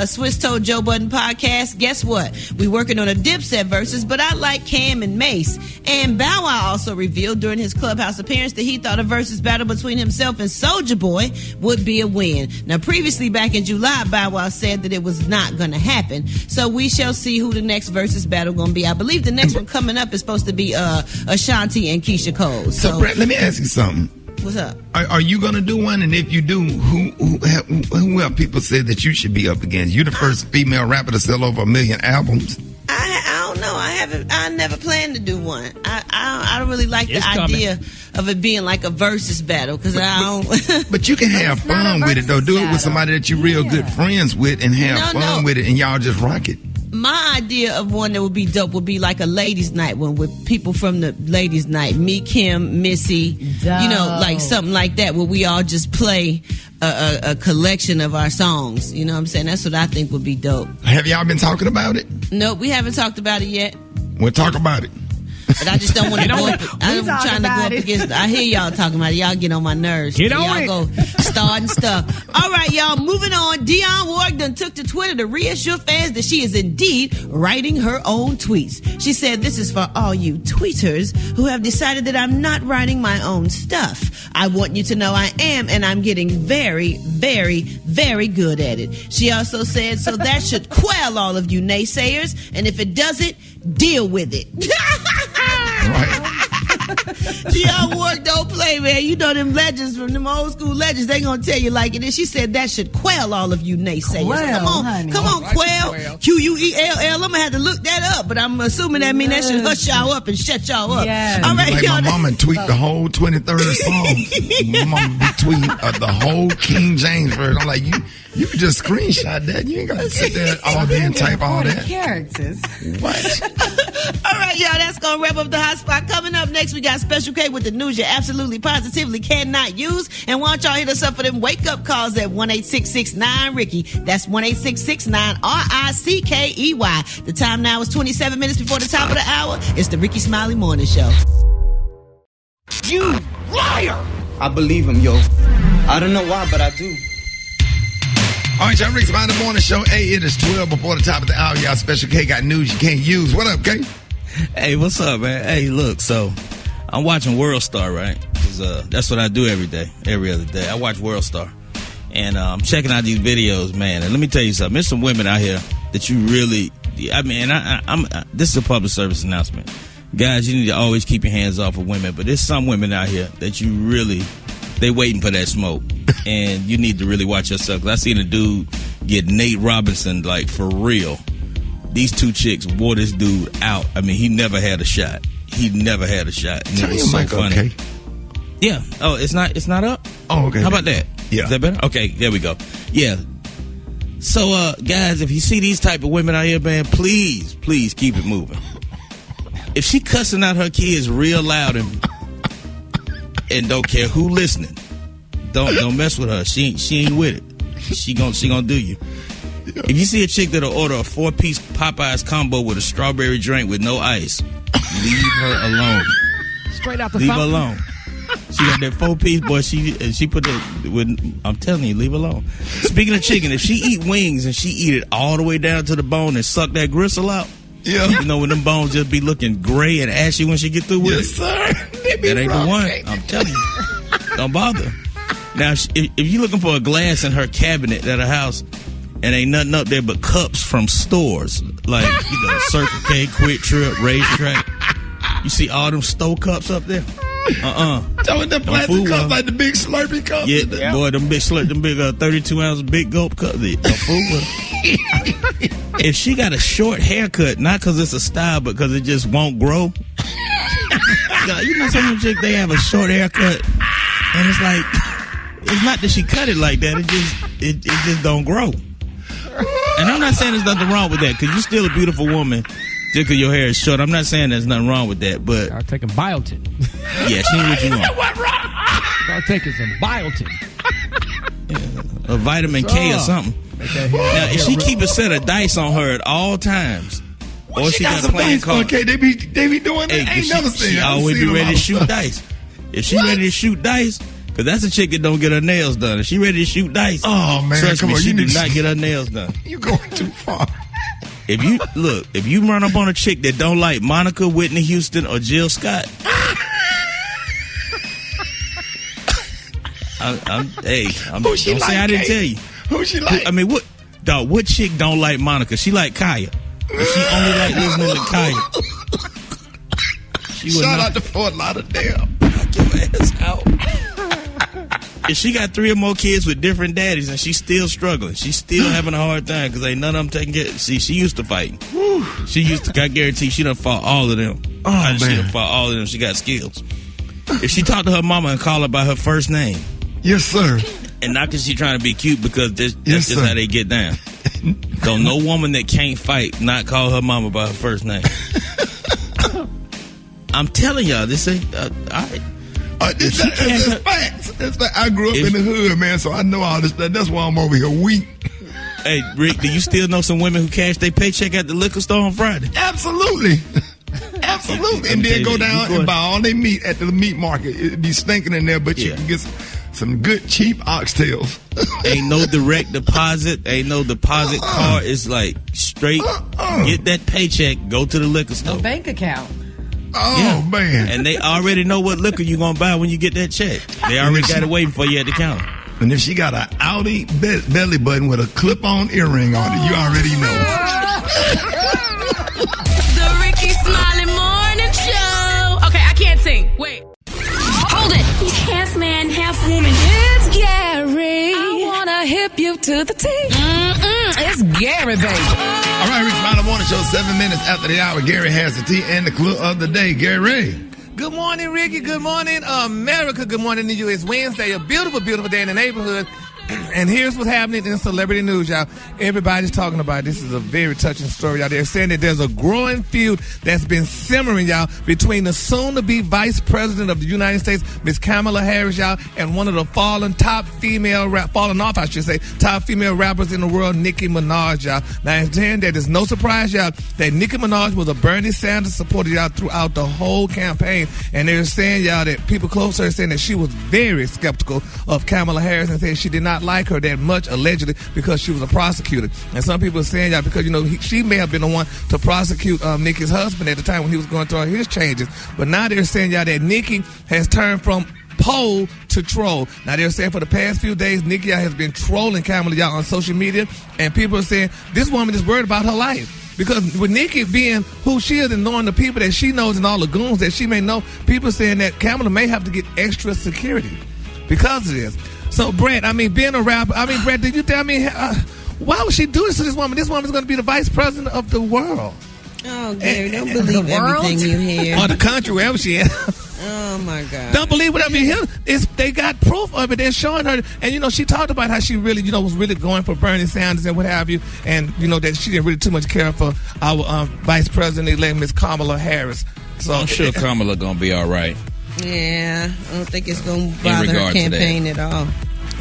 Swiss told Joe Budden Podcast, guess what? We working on a Dipset versus, but I like Cam and Mace. And Bow Wow also revealed during his Clubhouse appearance that he thought a versus battle between himself and Soulja Boy would be a win. Now, previously back in July, Bow Wow said that it was not going to happen. So we shall see who the next versus battle going to be. I believe the next one coming up is supposed to be Ashanti and Keisha Cole. So Brett, let me ask you something. What's up? Are you going to do one? And if you do, who have people said that you should be up against? You the first female rapper to sell over 1 million albums. I don't know. I never planned to do one. I don't really like the idea of it being like a versus battle because I don't. But you can have fun with it though. Do it with somebody that you're real good friends with and have fun with it, and y'all just rock it. My idea of one that would be dope would be like a ladies' night one with people from the ladies' night, me, Kim, Missy, dope. You know, like something like that where we all just play a collection of our songs. You know what I'm saying? That's what I think would be dope. Have y'all been talking about it? Nope, we haven't talked about it yet. We'll talk about it. But I just don't want to go up. I'm trying to go up against. I hear y'all talking about it. Y'all get on my nerves. Y'all go starting stuff. All right, y'all. Moving on. Dionne Warwick done took to Twitter to reassure fans that she is indeed writing her own tweets. She said, "This is for all you tweeters who have decided that I'm not writing my own stuff. I want you to know I am, and I'm getting very, very, very good at it." She also said, "So that should quell all of you naysayers, and if it doesn't, deal with it." Dionne Warwick don't play, man. You know them legends from them old school legends. They gonna tell you like it is. She said that should quell all of you naysayers. Come on, quell. Quell. I'm gonna have to look that up, but I'm assuming that mean that should hush y'all up and shut y'all up. Yes. All right, like y'all. My mama tweet the whole 23rd song. My mama be tweet the whole King James version. I'm like, you can just screenshot that. You ain't got to sit there all day and type all that. Characters. What? All right, y'all, that's going to wrap up the hot spot. Coming up next, we got Special K with the news you absolutely positively cannot use. And why don't y'all hit us up for them wake-up calls at 1-866-9-RICKY. That's 1-866-9-RICKEY. The time now is 27 minutes before the top of the hour. It's the Rickey Smiley Morning Show. You liar! I believe him, yo. I don't know why, but I do. All right, y'all, Rickey Smiley Morning Show. Hey, it is 12 before the top of the hour. Y'all, Special K got news you can't use. What up, K? Hey, what's up, man? Hey, look, so I'm watching World Star, right? 'Cause, that's what I do every other day. I watch World Star. And I'm checking out these videos, man. And let me tell you something. There's some women out here that you really, this is a public service announcement. Guys, you need to always keep your hands off of women. But there's some women out here that you really, they waiting for that smoke. And you need to really watch yourself. 'Cause I seen a dude get Nate Robinson, like, for real. These two chicks wore this dude out. I mean, he never had a shot. And it was so funny. Okay. Yeah. Oh, it's not up? Oh, okay. How about that? Yeah. Is that better? Okay, there we go. Yeah. So, guys, if you see these type of women out here, man, please keep it moving. If she cussing out her kids real loud and don't care who listening, don't mess with her. She ain't with it. She gonna do you. If you see a chick that'll order a 4-piece Popeyes combo with a strawberry drink with no ice, leave her alone. Straight out the Leave her fountain. alone. She got that 4-piece, boy. She put that with. I'm telling you, leave her alone. Speaking of chicken, if she eat wings and she eat it all the way down to the bone and suck that gristle out, you know when them bones just be looking gray and ashy when she get through with it. Sir. That ain't the one. I'm telling you, don't bother. Now, if you're looking for a glass in her cabinet at her house and ain't nothing up there but cups from stores like Circle K, Quick Trip, Racetrack, you see all them store cups up there. With the plastic cups, like the big Slurpee cups. Yeah, boy, them big 32 ounce big gulp cups. If she got a short haircut, not because it's a style, but because it just won't grow. You know, some chicks, they have a short haircut, and it's like, it's not that she cut it like that. It just don't grow. And I'm not saying there's nothing wrong with that, because you're still a beautiful woman. Just because your hair is short, I'm not saying there's nothing wrong with that, but I'm taking biotin. Yeah, she ain't what you want. What wrong? I'm taking some biotin. A vitamin K or something. Now, if she keep a set of dice on her at all times, or she got playing cards, okay, they be doing that. Ain't never seen. She always be ready to shoot dice. If she ready to shoot dice, because that's a chick that don't get her nails done. If she ready to shoot dice, oh man, trust come me, on, she you do not get her nails done. You going too far. If you run up on a chick that don't like Monica, Whitney Houston, or Jill Scott, Who she don't like, say I didn't Kate? tell you. Who she like? I mean, what chick don't like Monica? She like Kaya. And she only like listening to Kaya. Shout out to Fort Lauderdale. Knock your ass out. If she got 3 or more kids with different daddies and she's still struggling, she's still having a hard time because ain't none of them taking care. See, she used to fighting. I guarantee she done fought all of them. She done fought all of them. She got skills. If she talked to her mama and called her by her first name. Yes, sir. And not because she's trying to be cute, because that's just how they get down. So no woman that can't fight not call her mama by her first name. I'm telling y'all, this ain't all right. It's facts. It's like I grew up in the hood, man, so I know all this stuff. That's why I'm over here weak. Hey, Rick, do you still know some women who cash their paycheck at the liquor store on Friday? Absolutely. Absolutely. And then go down and buy all they meat at the meat market. It'd be stinking in there, but you can get some good, cheap oxtails. Ain't no direct deposit. Ain't no deposit card. It's like straight, get that paycheck, go to the liquor store. No bank account. Oh, man. And they already know what liquor you going to buy when you get that check. They already got it waiting for you at the counter. And if she got an Audi belly button with a clip-on earring on it, you already know. The Rickey Smiley Morning Show. Okay, I can't sing. Wait. Hold it. He's half man, half woman. It's Gary. I want to hip you to the T. It's Gary, baby. All right, Rickey Smiley Morning Show, 7 minutes after the hour. Gary has the tea and the clue of the day. Gary. Good morning, Ricky. Good morning, America. Good morning to you. It's Wednesday, a beautiful, beautiful day in the neighborhood. And here's what's happening in celebrity news, y'all. Everybody's talking about it. This is a very touching story, y'all. They're saying that there's a growing feud that's been simmering, y'all, between the soon-to-be Vice President of the United States, Miss Kamala Harris, y'all, and one of the fallen female rappers in the world, Nicki Minaj, y'all. Now, it's saying that it's no surprise, y'all, that Nicki Minaj was a Bernie Sanders supporter, y'all, throughout the whole campaign. And they're saying, y'all, that people close to her saying that she was very skeptical of Kamala Harris and said she did not like her that much, allegedly, because she was a prosecutor. And some people are saying, y'all, because, she may have been the one to prosecute Nicki's husband at the time when he was going through all his changes. But now they're saying, y'all, that Nicki has turned from pole to troll. Now they're saying for the past few days, Nicki has been trolling Kamala, y'all, on social media, and people are saying this woman is worried about her life. Because with Nicki being who she is and knowing the people that she knows and all the goons that she may know, people are saying that Kamala may have to get extra security because of this. So, Brett, being a rapper, Brett, did you tell me, why would she do this to this woman? This woman's going to be the vice president of the world. Oh, Gary, don't believe everything you hear. Or the country, wherever she is. Oh, my God. Don't believe what they got proof of it. They're showing her. And, she talked about how she really, was really going for Bernie Sanders and what have you. And, that she didn't really too much care for our vice president-elect, Miss Kamala Harris. So I'm sure Kamala going to be all right. Yeah, I don't think it's going to bother her campaign at all.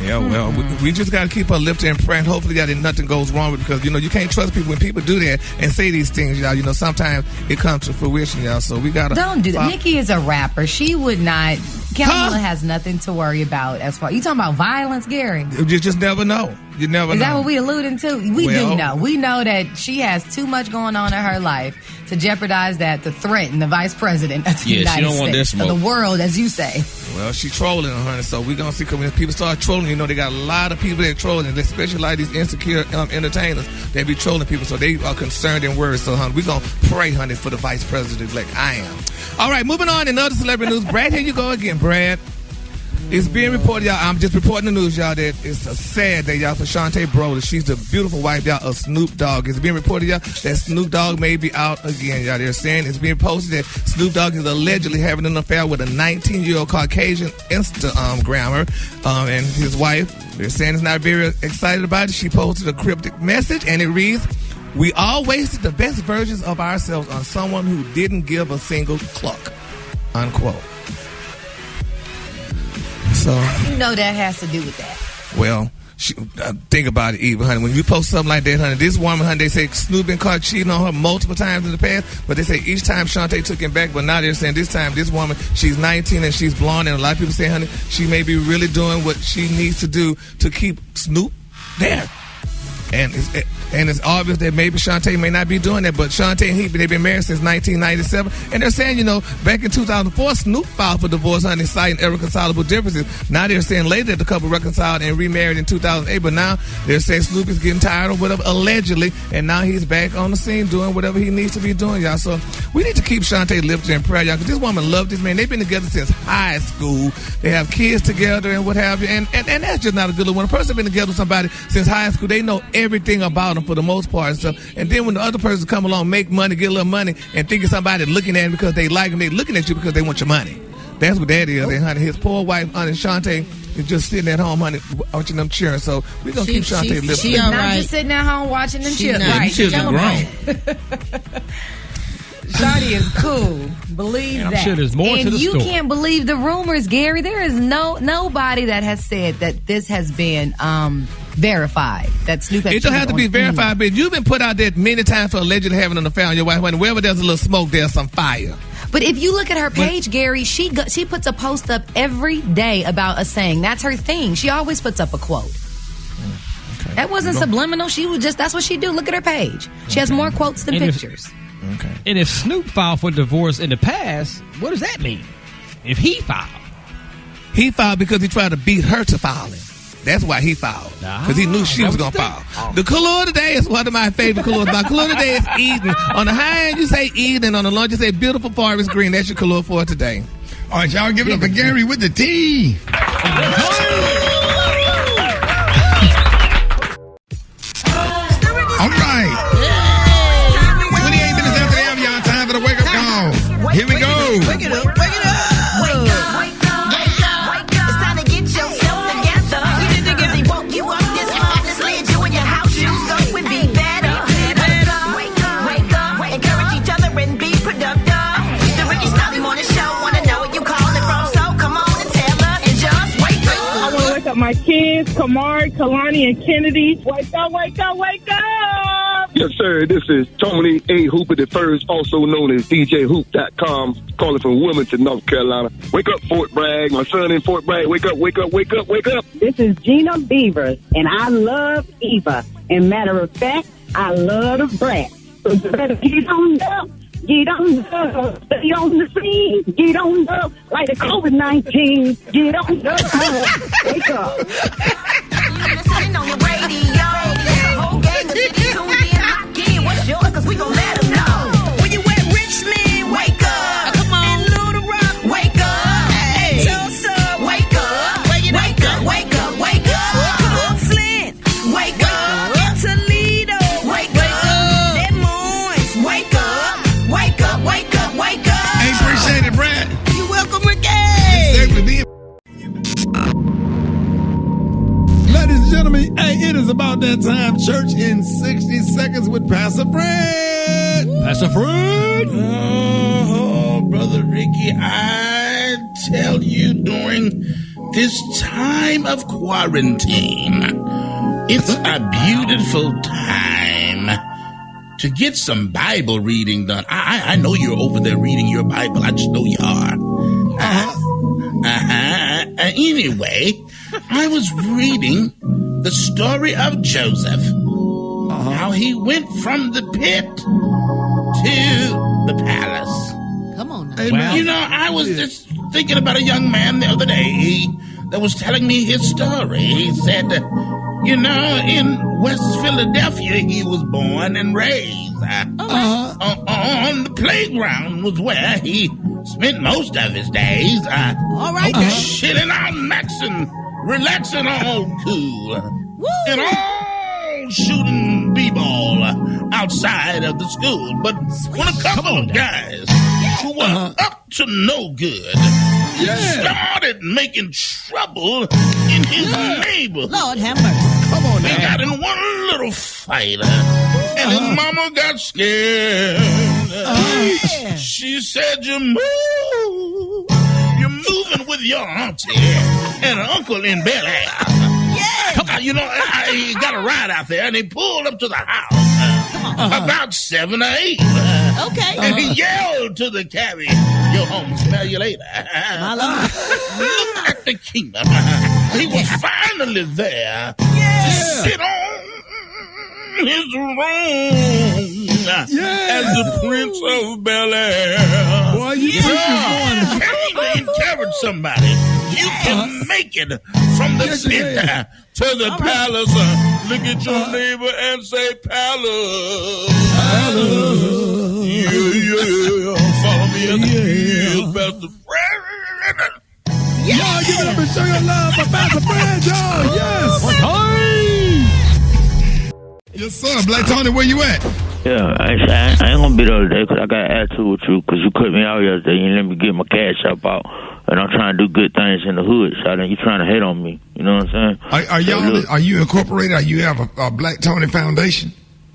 Yeah, well, we just got to keep her lifted and praying. Hopefully, that nothing goes wrong with because, you can't trust people when people do that and say these things, y'all. Sometimes it comes to fruition, y'all. So we got to... Don't do that. Nicki is a rapper. She would not... Kamala has nothing to worry about as far... You talking about violence, Gary? You just never know. You never know. Is that what we alluding to? We do know. We know that she has too much going on in her life to jeopardize that to threaten the vice president of the United she don't States. Want this smoke. Of the world, as you say. Well, she's trolling on her, so we're going to see when people start trolling, they got a lot of people that trolling, especially like these insecure entertainers. They be trolling people, so they are concerned and worried. So, honey, we're going to pray, honey, for the vice president like I am. All right, moving on in other celebrity news. Brad, here you go again, Brad. It's being reported, y'all. I'm just reporting the news, y'all, that it's a sad day, y'all, for Shantae Broder. She's the beautiful wife, y'all, of Snoop Dogg. It's being reported, y'all, that Snoop Dogg may be out again, y'all. They're saying it's being posted that Snoop Dogg is allegedly having an affair with a 19-year-old Caucasian Instagrammer and his wife. They're saying it's not very excited about it. She posted a cryptic message, and it reads, "We all wasted the best versions of ourselves on someone who didn't give a single cluck," unquote. So that has to do with that. Well, think about it, Eva, honey. When you post something like that, honey, this woman, honey, they say Snoop been caught cheating on her multiple times in the past, but they say each time Shantae took him back, but now they're saying this time this woman, she's 19 and she's blonde, and a lot of people say, honey, she may be really doing what she needs to do to keep Snoop there. And it's obvious that maybe Shantae may not be doing that, but Shantae and he, they've been married since 1997, and they're saying, back in 2004, Snoop filed for divorce, honey, citing irreconcilable differences. Now they're saying later that the couple reconciled and remarried in 2008, but now they're saying Snoop is getting tired of whatever, allegedly, and now he's back on the scene doing whatever he needs to be doing, y'all. So we need to keep Shantae lifted in prayer, y'all, because this woman loved this man. They've been together since high school. They have kids together and what have you, and that's just not a good look. When a person been together with somebody since high school, they know everything about them for the most part and stuff. And then when the other person come along, make money, get a little money, and thinking somebody looking at him because they like him, they looking at you because they want your money. That's what that is. And honey, his poor wife, honey, Shantae, is just sitting at home, honey, watching them cheering. So we're going to keep Shantae lifted. She's not just sitting at home watching them cheer. Right. She's grown. Shawty is cool. Believe that. I'm sure there's more to the story. And you can't believe the rumors, Gary. There is nobody that has said that this has been verified. That Snoop. It don't have to be verified, but you've been put out there many times for allegedly having an affair on your wife. Wherever there's a little smoke, there's some fire. But if you look at her page, Gary, she puts a post up every day about a saying. That's her thing. She always puts up a quote. Okay. That wasn't subliminal. She was just, that's what she do. Look at her page. She has more quotes than pictures. Okay. And if Snoop filed for divorce in the past, what does that mean? If he filed? He filed because he tried to beat her to filing. That's why he filed. Because he knew she was going to file. Oh. The color of the day is one of my favorite colors. My color of the day is Eden. On the high end, you say Eden. On the low, you say beautiful forest green. That's your color for today. All right, y'all give it up for Gary with the T. All right. 28 minutes after the hour, y'all. Time for the wake-up call. Here we go. Wake it up. Wake it up. Wake up. Wake up. Wake up. It's time to get yourself together. You did the Gizzy woke you my kids, Kamari, Kalani, and Kennedy. Wake up, wake up, wake up! Yes, sir. This is Tony A. Hooper the First, also known as DJHoop.com, calling from Wilmington, North Carolina. Wake up, Fort Bragg. My son in Fort Bragg. Wake up, wake up, wake up, wake up. This is Gina Beavers, and I love Eva. And matter of fact, I love the brat. So you better get on up. Get on up. Stay on the scene. Get on up. Like the COVID-19. Get on up. Wake up. Listening on the radio. The whole gang of cities tuned in. Lock in. What's yours? Cause we gon' let them know. When you at Richmond, wake up. Come on. In Little Rock, wake up. Hey. Tulsa, wake up. Wake up, wake up, wake up. Flint, wake up. In Toledo, wake up. Des Moines, wake up. Wake up, wake up, wake up. Hey, appreciate it, Brad. You're welcome, Ricky. Ladies and gentlemen, hey, it is about that time. Church in 60 seconds with Pastor Fred. Pastor Fred. Oh, Brother Ricky, I tell you, during this time of quarantine, it's a beautiful time to get some Bible reading done. I know you're over there reading your Bible. I just know you are. Anyway, I was reading the story of Joseph, how he went from the pit to the palace. Come on now. Well, you know, I was just thinking about a young man the other day that was telling me his story. He said, you know, in West Philadelphia he was born and raised. On the playground was where he spent most of his days. Chilling out, maxing, relaxing, all cool. Woo! And all shooting b-ball outside of the school. But when a couple of guys who were up to no good started making trouble in his neighborhood. Lord have mercy. Come on now. They got in one little fight, and his mama got scared. She said, you're moving with your auntie and uncle in Bel Air. You know, he got a ride out there, and he pulled up to the house about 7 or 8. Okay. And he yelled to the cabbie, "Yo, home, smell you later." Look at the kingdom. He was finally there to sit on his throne as the Prince of Bel Air. Boy, you came to encourage somebody. You can make it from the pit to the palace. Look at your neighbor and say, palace. Yeah. Follow me in the hills, Pastor Fred. Y'all give it up and show your love for Pastor Fred, y'all. Yes. Yes, sir. Black Tony, where you at? Yeah, I ain't gonna be there today because I got an attitude with you because you cut me out yesterday. You didn't let me get my cash up out. And I'm trying to do good things in the hood, so then you trying to hate on me. You know what I'm saying? Are you incorporated? Are you have a Black Tony Foundation?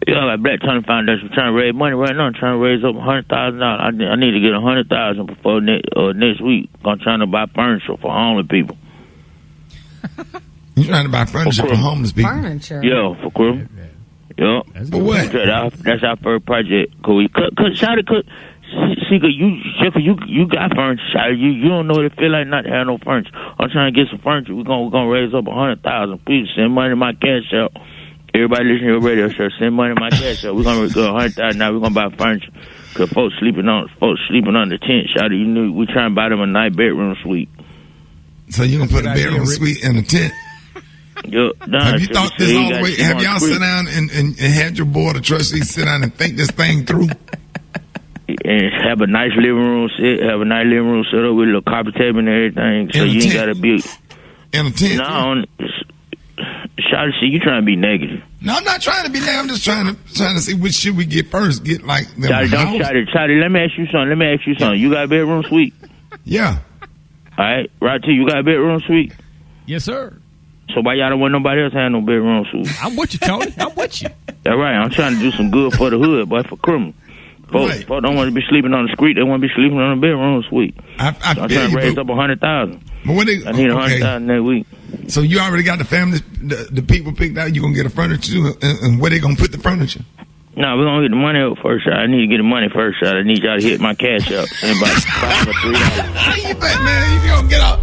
Yeah, I got Black Tony Foundation. We're trying to raise money right now. I'm trying to raise up $100,000. I need to get $100,000 before next week. I'm trying to buy furniture for homeless people. You trying to buy furniture for homeless people? Furniture? Yeah, for criminal. Yeah. For what? That's our first project. Cause you got furniture, Shotty. You don't know what it feel like not to have no furniture. I'm trying to get some furniture. We're gonna raise up $100,000. Please send money to my cash out. Everybody listening to your radio show, send money to my cash out. We're gonna go $100,000. Now we're gonna buy furniture. Cause folks sleeping on the tent, Shotty. You knew we trying to buy them a nice bedroom suite. So you gonna put a bedroom suite in a tent? Yo, have you thought this all the way? Have y'all sit down and had your board of trustees sit down and think this thing through? And have a nice living room set up with a little carpet table and everything. So you ain't gotta be in a tent. No, Shawty, see, you trying to be negative. No, I'm not trying to be negative. I'm just trying to see which should we get first. Get like them. Shawty, let me ask you something. You got a bedroom suite? Yeah. All right, right to you. Got a bedroom suite? Yes, sir. So why y'all don't want nobody else have no bedroom suite? I'm with you, Tony. I'm with you. That's right. I'm trying to do some good for the hood, but for criminals. Folks don't want to be sleeping on the street. They want to be sleeping on a bedroom suite. I'm trying to raise up $100,000. But when I need $100,000 that week. So you already got the family, the people picked out. You gonna get a furniture, and where they gonna put the furniture? No, we're gonna get the money up first shot. I need to get the money first shot. I need y'all to hit my cash up. About $5 or $3. You bet, man. You gonna get up.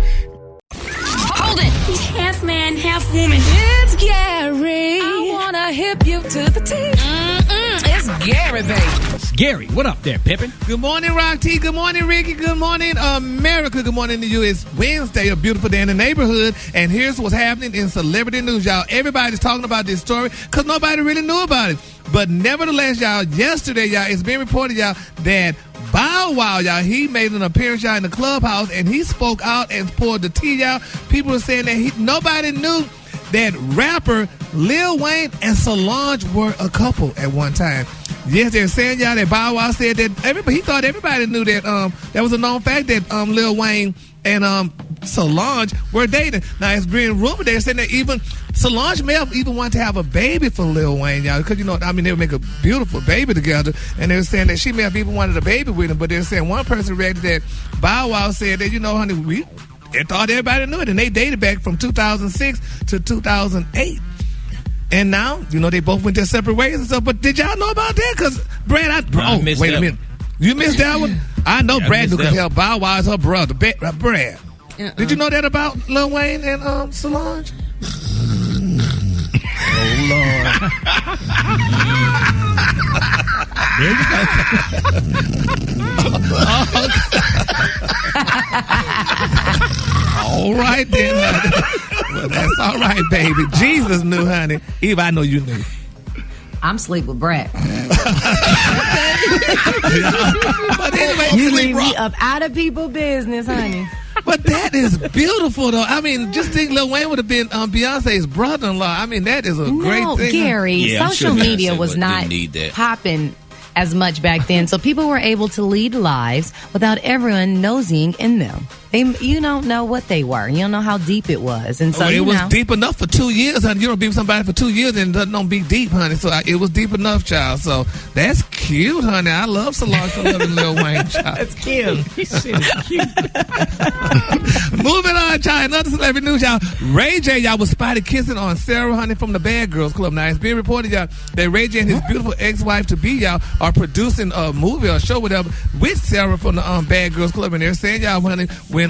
Hold it. Half man, half woman. It's Gary. I wanna hip you to the T. It's Gary, baby. Gary, what up there, Pippin? Good morning, Rock T. Good morning, Ricky. Good morning, America. Good morning to you. It's Wednesday, a beautiful day in the neighborhood. And here's what's happening in celebrity news, y'all. Everybody's talking about this story because nobody really knew about it. But nevertheless, y'all, yesterday, y'all, it's been reported, y'all, that Bow Wow, y'all, he made an appearance, y'all, in the clubhouse, and he spoke out and poured the tea, y'all. People were saying that nobody knew that rapper Lil Wayne and Solange were a couple at one time. Yes, they're saying, y'all, that Bow Wow said that he thought everybody knew that that was a known fact that Lil Wayne and Solange were dating. Now, it's being rumored, they're saying that even Solange may have even wanted to have a baby for Lil Wayne, y'all, because, you know, I mean, they would make a beautiful baby together, and they're saying that she may have even wanted a baby with him, but they're saying one person read that Bow Wow said that, you know, honey, they thought everybody knew it, and they dated back from 2006 to 2008. And now, you know, they both went their separate ways and stuff, but did y'all know about that? Because Brad, wait a minute. You missed that one? I know Brad could help. Bow Wow is her brother, Brad. Did you know that about Lil Wayne and Solange? Oh, Lord. There you go. All right, then. Well, that's all right, baby. Jesus knew, honey. Eve, I know you knew. I'm asleep with Brad. But anyway, You leave me up out of people's business, honey. But that is beautiful, though. I mean, just think Lil Wayne would have been Beyonce's brother-in-law. I mean, that is a great thing. Gary, social media was not popping as much back then, so people were able to lead lives without everyone nosing in them. You don't know what they were. You don't know how deep it was. And so it was deep enough for 2 years, honey. You don't be with somebody for 2 years and it don't be deep, honey. So it was deep enough, child. So that's cute, honey. I love Solange for loving Lil Wayne, child. That's cute. Cute. Moving on, child. Another celebrity news, y'all. Ray J, y'all, was spotted kissing on Ciara, honey, from the Bad Girls Club. Now, it's being reported, y'all, that Ray J and his beautiful ex-wife to be, y'all, are producing a movie or show, whatever, with Ciara from the Bad Girls Club. And they're saying, y'all, honey, when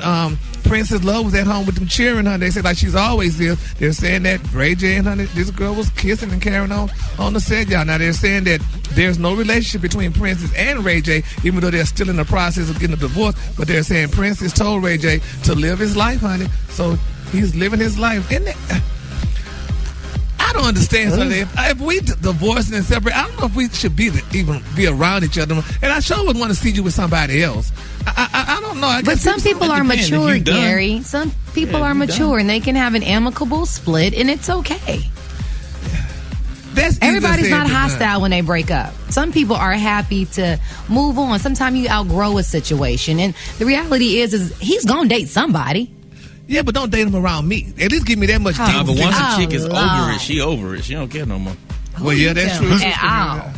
Princess Love was at home with them cheering, honey, they said like she's always there. They're saying that Ray J and honey, this girl was kissing and carrying on the set, y'all. Now they're saying that there's no relationship between Princess and Ray J, even though they're still in the process of getting a divorce. But they're saying Princess told Ray J to live his life, honey. So he's living his life. Isn't it? I don't understand. So if we divorce and separate, I don't know if we should even be around each other. And I sure would want to see you with somebody else. I don't know. But some people are mature, Gary. Some people are mature and they can have an amicable split, and it's okay. Everybody's not hostile when they break up. Some people are happy to move on. Sometimes you outgrow a situation, and the reality is he's gonna date somebody. Yeah, but don't date him around me. At least give me that much time. But once a chick is over it, she over it. She don't care no more. Well, yeah, that's true. Yeah,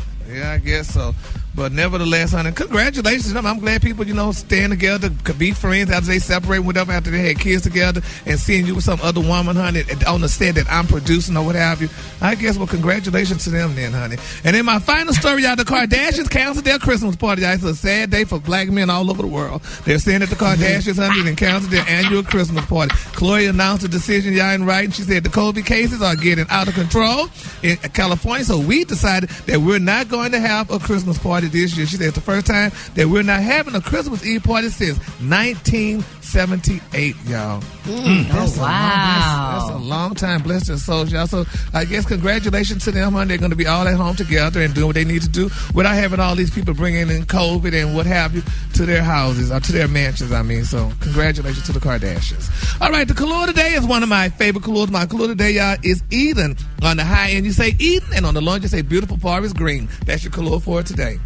I guess so. But nevertheless, honey, congratulations. I'm glad people, you know, stand together, could be friends after they separate, whatever, after they had kids together, and seeing you with some other woman, honey, on the set that I'm producing or what have you. I guess, well, congratulations to them then, honey. And then my final story, y'all, the Kardashians canceled their Christmas party, y'all. It's a sad day for black men all over the world. They're saying that the Kardashians, honey, then canceled their annual Christmas party. Khloe announced the decision, y'all, in writing. She said the COVID cases are getting out of control in California, so we decided that we're not going to have a Christmas party this year. She said it's the first time that we're not having a Christmas Eve party since 1978, y'all. That's a long time. Bless their souls, y'all. So I guess congratulations to them, honey. They're going to be all at home together and doing what they need to do without having all these people bringing in COVID and what have you to their houses or to their mansions, I mean. So congratulations to the Kardashians. All right, the color today is one of my favorite colors. My color today, y'all, is Eden. On the high end, you say Eden, and on the low end, you say beautiful forest green. That's your color for today.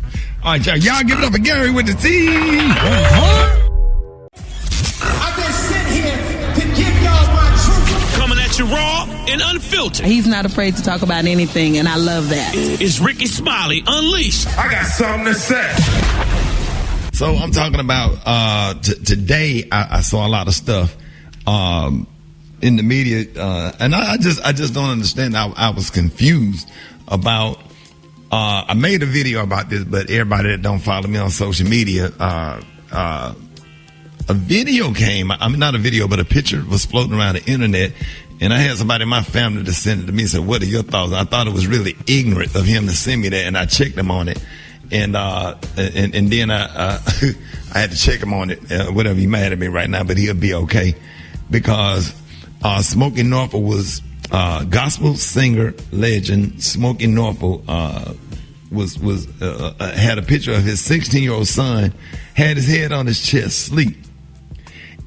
All right, y'all give it up for Gary with the T. I've been sent here to give y'all my truth. Coming at you raw and unfiltered. He's not afraid to talk about anything, and I love that. It's Rickey Smiley Unleashed. I got something to say. So I'm talking about today. I saw a lot of stuff. in the media, and I just don't understand. I was confused about. I made a video about this, but everybody that don't follow me on social media, a video came. I mean, not a video, but a picture was floating around the internet, and I had somebody in my family to send it to me and said, "What are your thoughts?" I thought it was really ignorant of him to send me that, and I checked him on it, and then I had to check him on it. Whatever, he mad at me right now, but he'll be okay, because Smokey Norfolk was gospel singer legend. Smokey Norfolk had a picture of his 16-year-old son, had his head on his chest, sleep.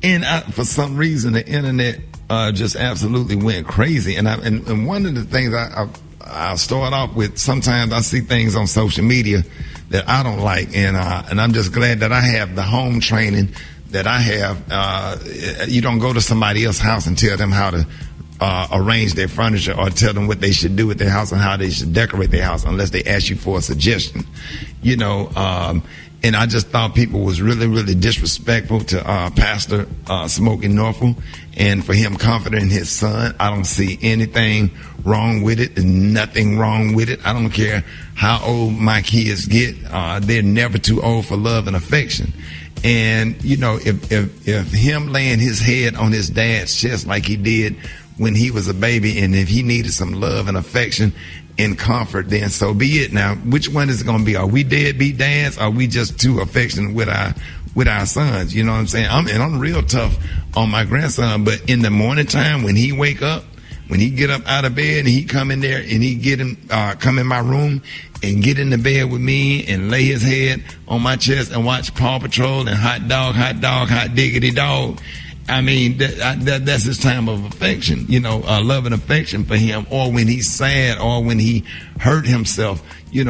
And for some reason, the internet just absolutely went crazy. And one of the things I'll start off with, sometimes I see things on social media that I don't like, and I'm just glad that I have the home training that I have. You don't go to somebody else's house and tell them how to arrange their furniture or tell them what they should do with their house and how they should decorate their house unless they ask you for a suggestion, and I just thought people was really, really disrespectful to Pastor Smokey Norfolk, and for him comforting his son. I don't see anything wrong with it. There's nothing wrong with it. I don't care how old my kids get. They're never too old for love and affection. And, if him laying his head on his dad's chest like he did when he was a baby, and if he needed some love and affection and comfort, then so be it. Now, which one is it going to be? Are we deadbeat dads? Or are we just too affectionate with our sons? You know what I'm saying? I'm real tough on my grandson, but in the morning time when he wake up, when he get up out of bed and he come in there and he come in my room and get in the bed with me and lay his head on my chest and watch Paw Patrol and hot dog, hot diggity dog. I mean, that's his time of affection, love and affection for him. Or when he's sad or when he hurt himself,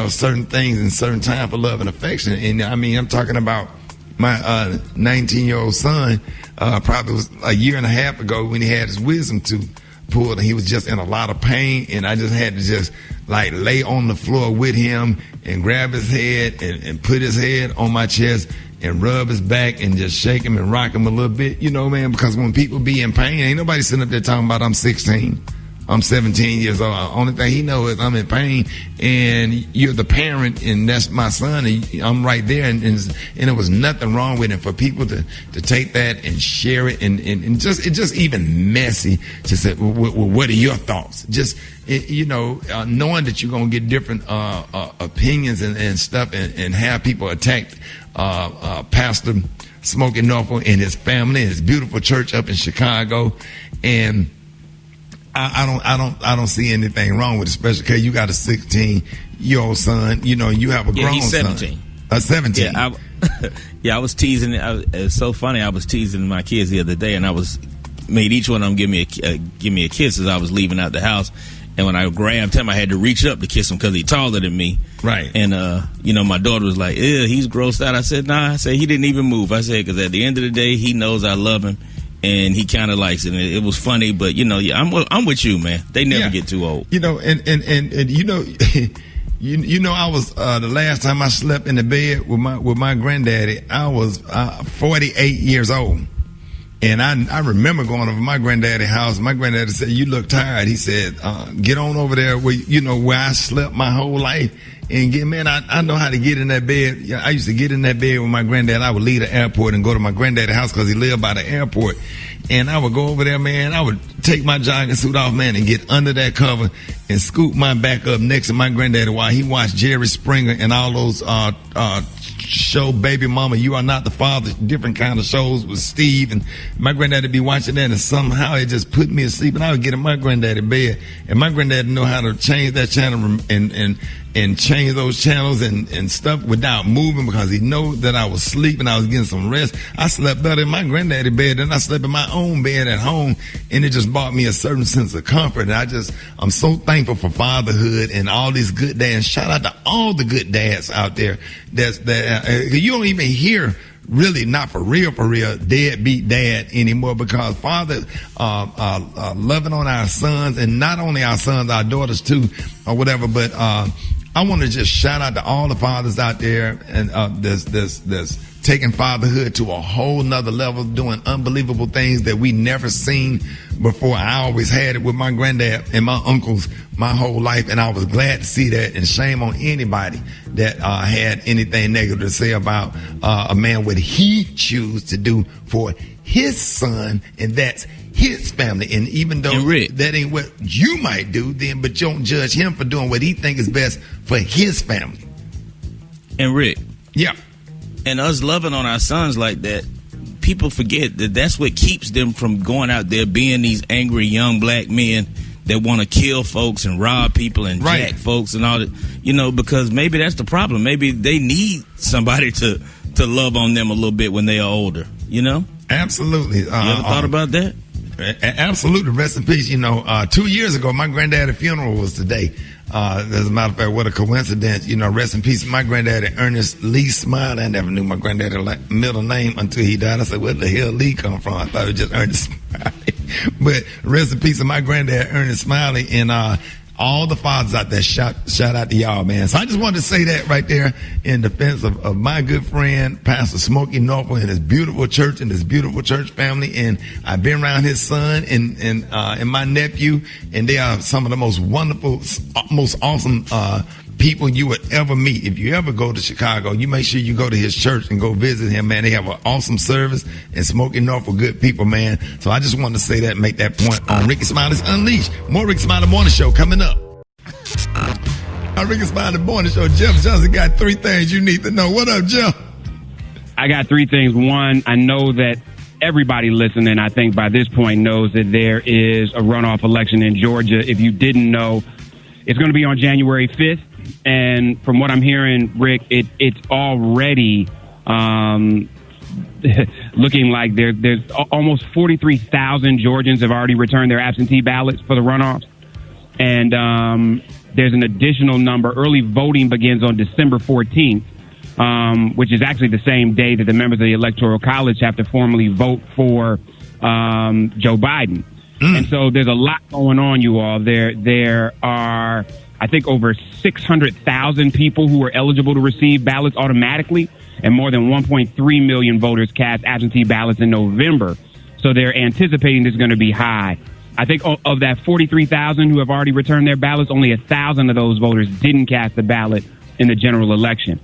certain things in certain time for love and affection. And I mean, I'm talking about my 19-year-old son, probably was a year and a half ago when he had his wisdom tooth pulled, and he was just in a lot of pain, and I just had to just like lay on the floor with him and grab his head and put his head on my chest and rub his back and just shake him and rock him a little bit, man, because when people be in pain, ain't nobody sitting up there talking about I'm 16, I'm 17 years old. Only thing he knows is I'm in pain, and you're the parent, and that's my son, and I'm right there, and there was nothing wrong with it. For people to take that and share it, and just it's just even messy to say, well, what are your thoughts? Just knowing that you're gonna get different opinions and stuff, and have people attack Pastor Smokey Norfolk and his family and his beautiful church up in Chicago, and I don't see anything wrong with it, especially because you got a 16-year-old son. You have a grown he's 17. Son. 17. I was teasing. It's so funny. I was teasing my kids the other day, and I made each one of them give me a kiss as I was leaving out the house. And when I grabbed him, I had to reach up to kiss him because he's taller than me. Right. And, my daughter was like, ew, he's grossed out. I said, nah. I said, he didn't even move. I said, because at the end of the day, he knows I love him, and he kind of likes it. And it was funny, but, I'm with you, man. They never get too old. I was, the last time I slept in the bed with my granddaddy, I was 48 years old. And I remember going over to my granddaddy's house. My granddaddy said, "You look tired." He said, "Get on over there where I slept my whole life and I know how to get in that bed." I used to get in that bed with my granddad. I would leave the airport and go to my granddaddy's house because he lived by the airport. And I would go over there, man. I would take my jogging suit off, man, and get under that cover and scoop my back up next to my granddaddy while he watched Jerry Springer and all those show Baby Mama, You Are Not the Father, different kind of shows with Steve, and my granddaddy be watching that, and somehow it just put me asleep, and I would get in my granddaddy bed, and my granddaddy know how to change that channel and change those channels and stuff without moving, because he know that I was sleeping, I was getting some rest. I slept better in my granddaddy bed than I slept in my own bed at home, and it just brought me a certain sense of comfort. And I'm so thankful for fatherhood and all these good dads. Shout out to all the good dads out there you don't even hear, really, not for real, deadbeat dad anymore, because father loving on our sons, and not only our sons, our daughters too, or whatever, but I want to just shout out to all the fathers out there and there's taking fatherhood to a whole nother level, doing unbelievable things that we never seen before. I always had it with my granddad and my uncles my whole life, and I was glad to see that, and shame on anybody that had anything negative to say about a man what he choose to do for his son, and that's his family. And even though that ain't what you might do, then but you don't judge him for doing what he think is best for his family. And Rick. Yeah. And us loving on our sons like that, people forget that that's what keeps them from going out there being these angry young black men that want to kill folks and rob people and jack folks and all that. You know, because maybe that's the problem. Maybe they need somebody to love on them a little bit when they are older, you know? Absolutely. You ever thought about that? Absolutely. Rest in peace. You know, 2 years ago, my granddad's funeral was today. As a matter of fact, what a coincidence. You know, rest in peace. My granddaddy, Ernest Lee Smiley. I never knew my granddaddy's middle name until he died. I said, where the hell Lee come from? I thought it was just Ernest Smiley. But rest in peace of my granddad, Ernest Smiley, and all the fathers out there, shout out to y'all, man. So I just wanted to say that right there in defense of my good friend, Pastor Smokey Norfolk, and his beautiful church and his beautiful church family. And I've been around his son and my nephew, and they are some of the most wonderful, most awesome people you would ever meet. If you ever go to Chicago, you make sure you go to his church and go visit him, man. They have an awesome service, and Smokey Norfolk, good people, man. So I just wanted to say that and make that point on Rickey Smiley's Unleashed. More Rickey Smiley Morning Show coming up. On Rickey Smiley Morning Show, Jeff Johnson got 3 things you need to know. What up, Jeff? I got 3 things. One, I know that everybody listening, I think by this point, knows that there is a runoff election in Georgia. If you didn't know, it's going to be on January 5th. And from what I'm hearing, Rick, it's already looking like there's almost 43,000 Georgians have already returned their absentee ballots for the runoffs. And there's an additional number. Early voting begins on December 14th, which is actually the same day that the members of the Electoral College have to formally vote for Joe Biden. And so there's a lot going on, you all. There are, I think, over 600,000 people who are eligible to receive ballots automatically, and more than 1.3 million voters cast absentee ballots in November. So they're anticipating this is going to be high. I think of that 43,000 who have already returned their ballots, only 1,000 of those voters didn't cast the ballot in the general election.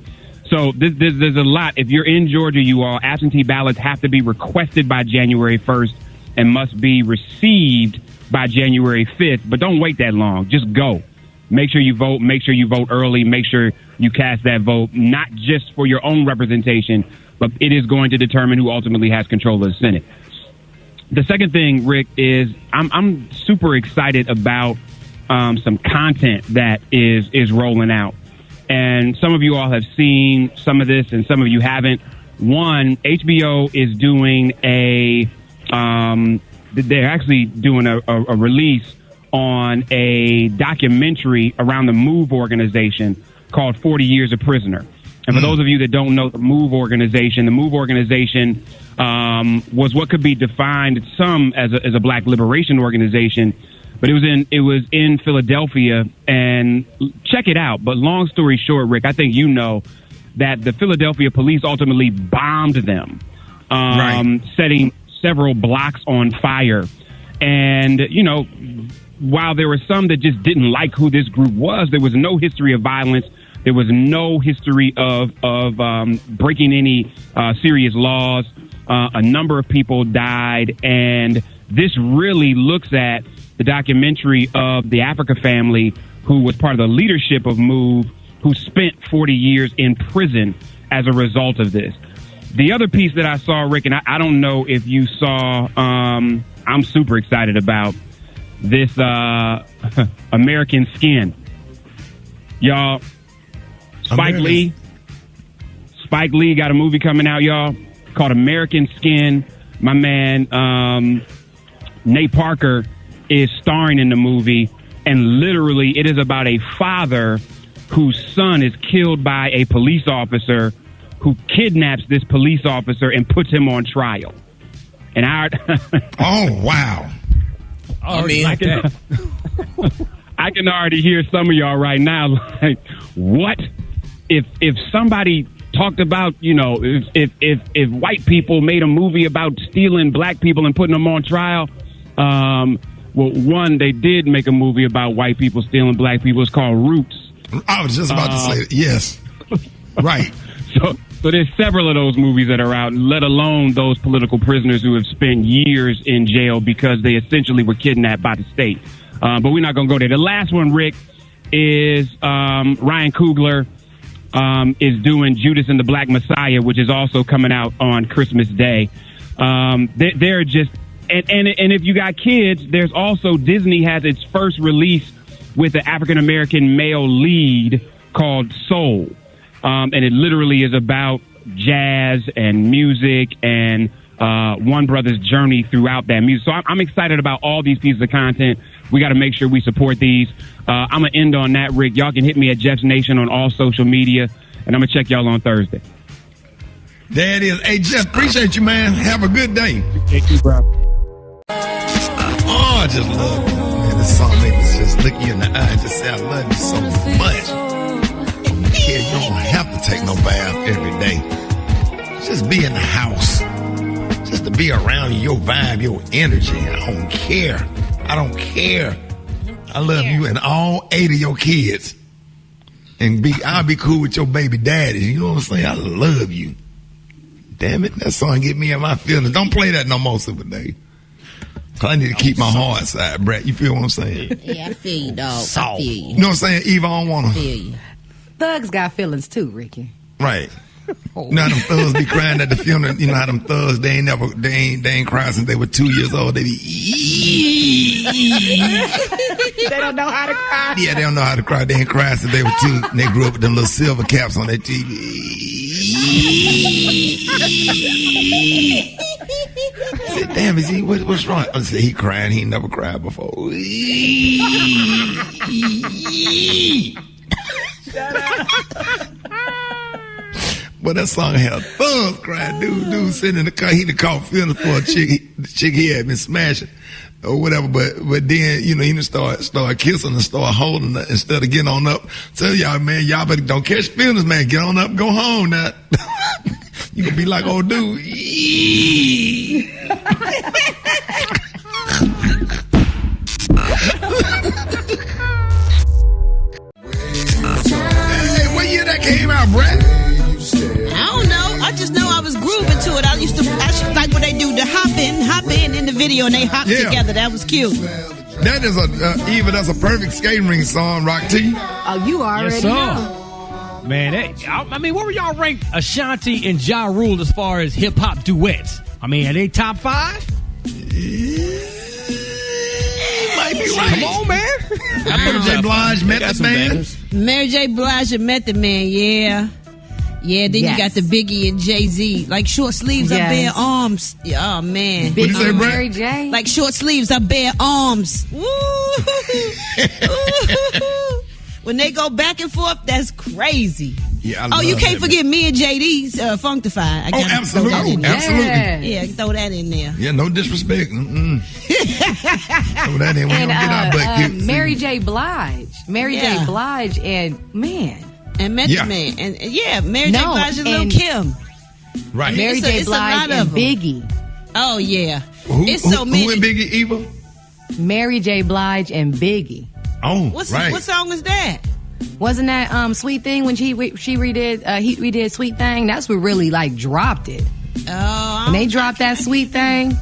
So there's a lot. If you're in Georgia, you all, absentee ballots have to be requested by January 1st and must be received by January 5th. But don't wait that long. Just go. Make sure you vote. Make sure you vote early. Make sure you cast that vote, not just for your own representation, but it is going to determine who ultimately has control of the Senate. The second thing, Rick, is I'm super excited about some content that is rolling out. And some of you all have seen some of this and some of you haven't. One, HBO is doing they're actually doing a release on a documentary around the MOVE organization called 40 Years a Prisoner. And for those of you that don't know the MOVE organization was what could be defined some as a black liberation organization, but it was in Philadelphia. And check it out. But long story short, Rick, I think you know that the Philadelphia police ultimately bombed them, setting several blocks on fire. And, you know, while there were some that just didn't like who this group was, there was no history of violence. There was no history of breaking any serious laws. A number of people died. And this really looks at the documentary of the Africa family who was part of the leadership of MOVE, who spent 40 years in prison as a result of this. The other piece that I saw, Rick, and I don't know if you saw, I'm super excited about this American Skin. Y'all, Spike Lee got a movie coming out, y'all, called American Skin. My man, Nate Parker, is starring in the movie, and literally it is about a father whose son is killed by a police officer who kidnaps this police officer and puts him on trial. And oh, wow. I can already hear some of y'all right now like, what if somebody talked about, if white people made a movie about stealing black people and putting them on trial. Well, one, they did make a movie about white people stealing black people. It's called Roots. I was just about to say, yes. Right. So there's several of those movies that are out, let alone those political prisoners who have spent years in jail because they essentially were kidnapped by the state. But we're not going to go there. The last one, Rick, is Ryan Coogler is doing Judas and the Black Messiah, which is also coming out on Christmas Day. They're just, and if you got kids, there's also Disney has its first release with an African-American male lead called Soul. And it literally is about jazz and music and one brother's journey throughout that music. So I'm excited about all these pieces of content. We got to make sure we support these. I'm going to end on that, Rick. Y'all can hit me at Jeff's Nation on all social media, and I'm going to check y'all on Thursday. There it is. Hey, Jeff, appreciate you, man. Have a good day. Thank you, bro. Oh, I just love it. Man, this song made me just look you in the eye and just say I love you so much. Yeah, you don't have to take no bath every day. Just be in the house. Just to be around your vibe, your energy. I don't care. I love you and all 8 of your kids. And I'll be cool with your baby daddies. You know what I'm saying? I love you. Damn it, that song get me in my feelings. Don't play that no more, Super Dave. I need to keep my heart side, Brett. You feel what I'm saying? Yeah, I feel you, dog. I feel you. You know what I'm saying? Eva, I don't want to. Feel you. Thugs got feelings too, Ricky. Right. You know how them thugs be crying at the funeral. You know how them thugs, they ain't cried since they were 2 years old. They be They don't know how to cry. Yeah, they don't know how to cry. They ain't cried since they were 2. And they grew up with them little silver caps on their TV. I said, damn, is he, what's wrong? I said, he crying. He ain't never cried before. Shut up. But that song had thugs crying. Dude sitting in the car. He'd have caught feelings for a chick. The chick he had been smashing or whatever. But then, he done start kissing and start holding her instead of getting on up. Tell y'all, man, y'all better don't catch feelings, man. Get on up, go home now. You gonna be like old dude. Hey, what year that came out, Brett? I don't know. I just know I was grooving to it. I used to like when they do the hop in the video and they hop together. That was cute. That is Eva, that's a perfect skating ring song, Rock T. Oh, you already know. Man, I mean, where were y'all ranked Ashanti and Ja Rule as far as hip hop duets? I mean, are they top 5? Might be right. Come on, man. Mary J. Blige, Method Man. Mary J. Blige and Method Man, yeah. Yeah, then you got the Biggie and Jay-Z. Like short sleeves, I bare arms. Oh, man. What you say, Mary J? Like short sleeves, I bare arms. Woo! When they go back and forth, that's crazy. Yeah, I you can't forget me and JD's Functified. Absolutely. Yeah, throw that in there. Yeah, no disrespect. Throw that in. We don't get our butt kicked. Mary J. Blige. J. Blige and man. And Method Man. And Mary J. Blige and Lil Kim. Right. Mary J. Blige and Biggie. Oh, yeah. It's so many. Who and Biggie, Eva? Mary J. Blige and Biggie. Oh, what song is that? Wasn't that Sweet Thing when he redid Sweet Thing? That's what really like dropped it. Oh, when they dropped that Sweet Thing.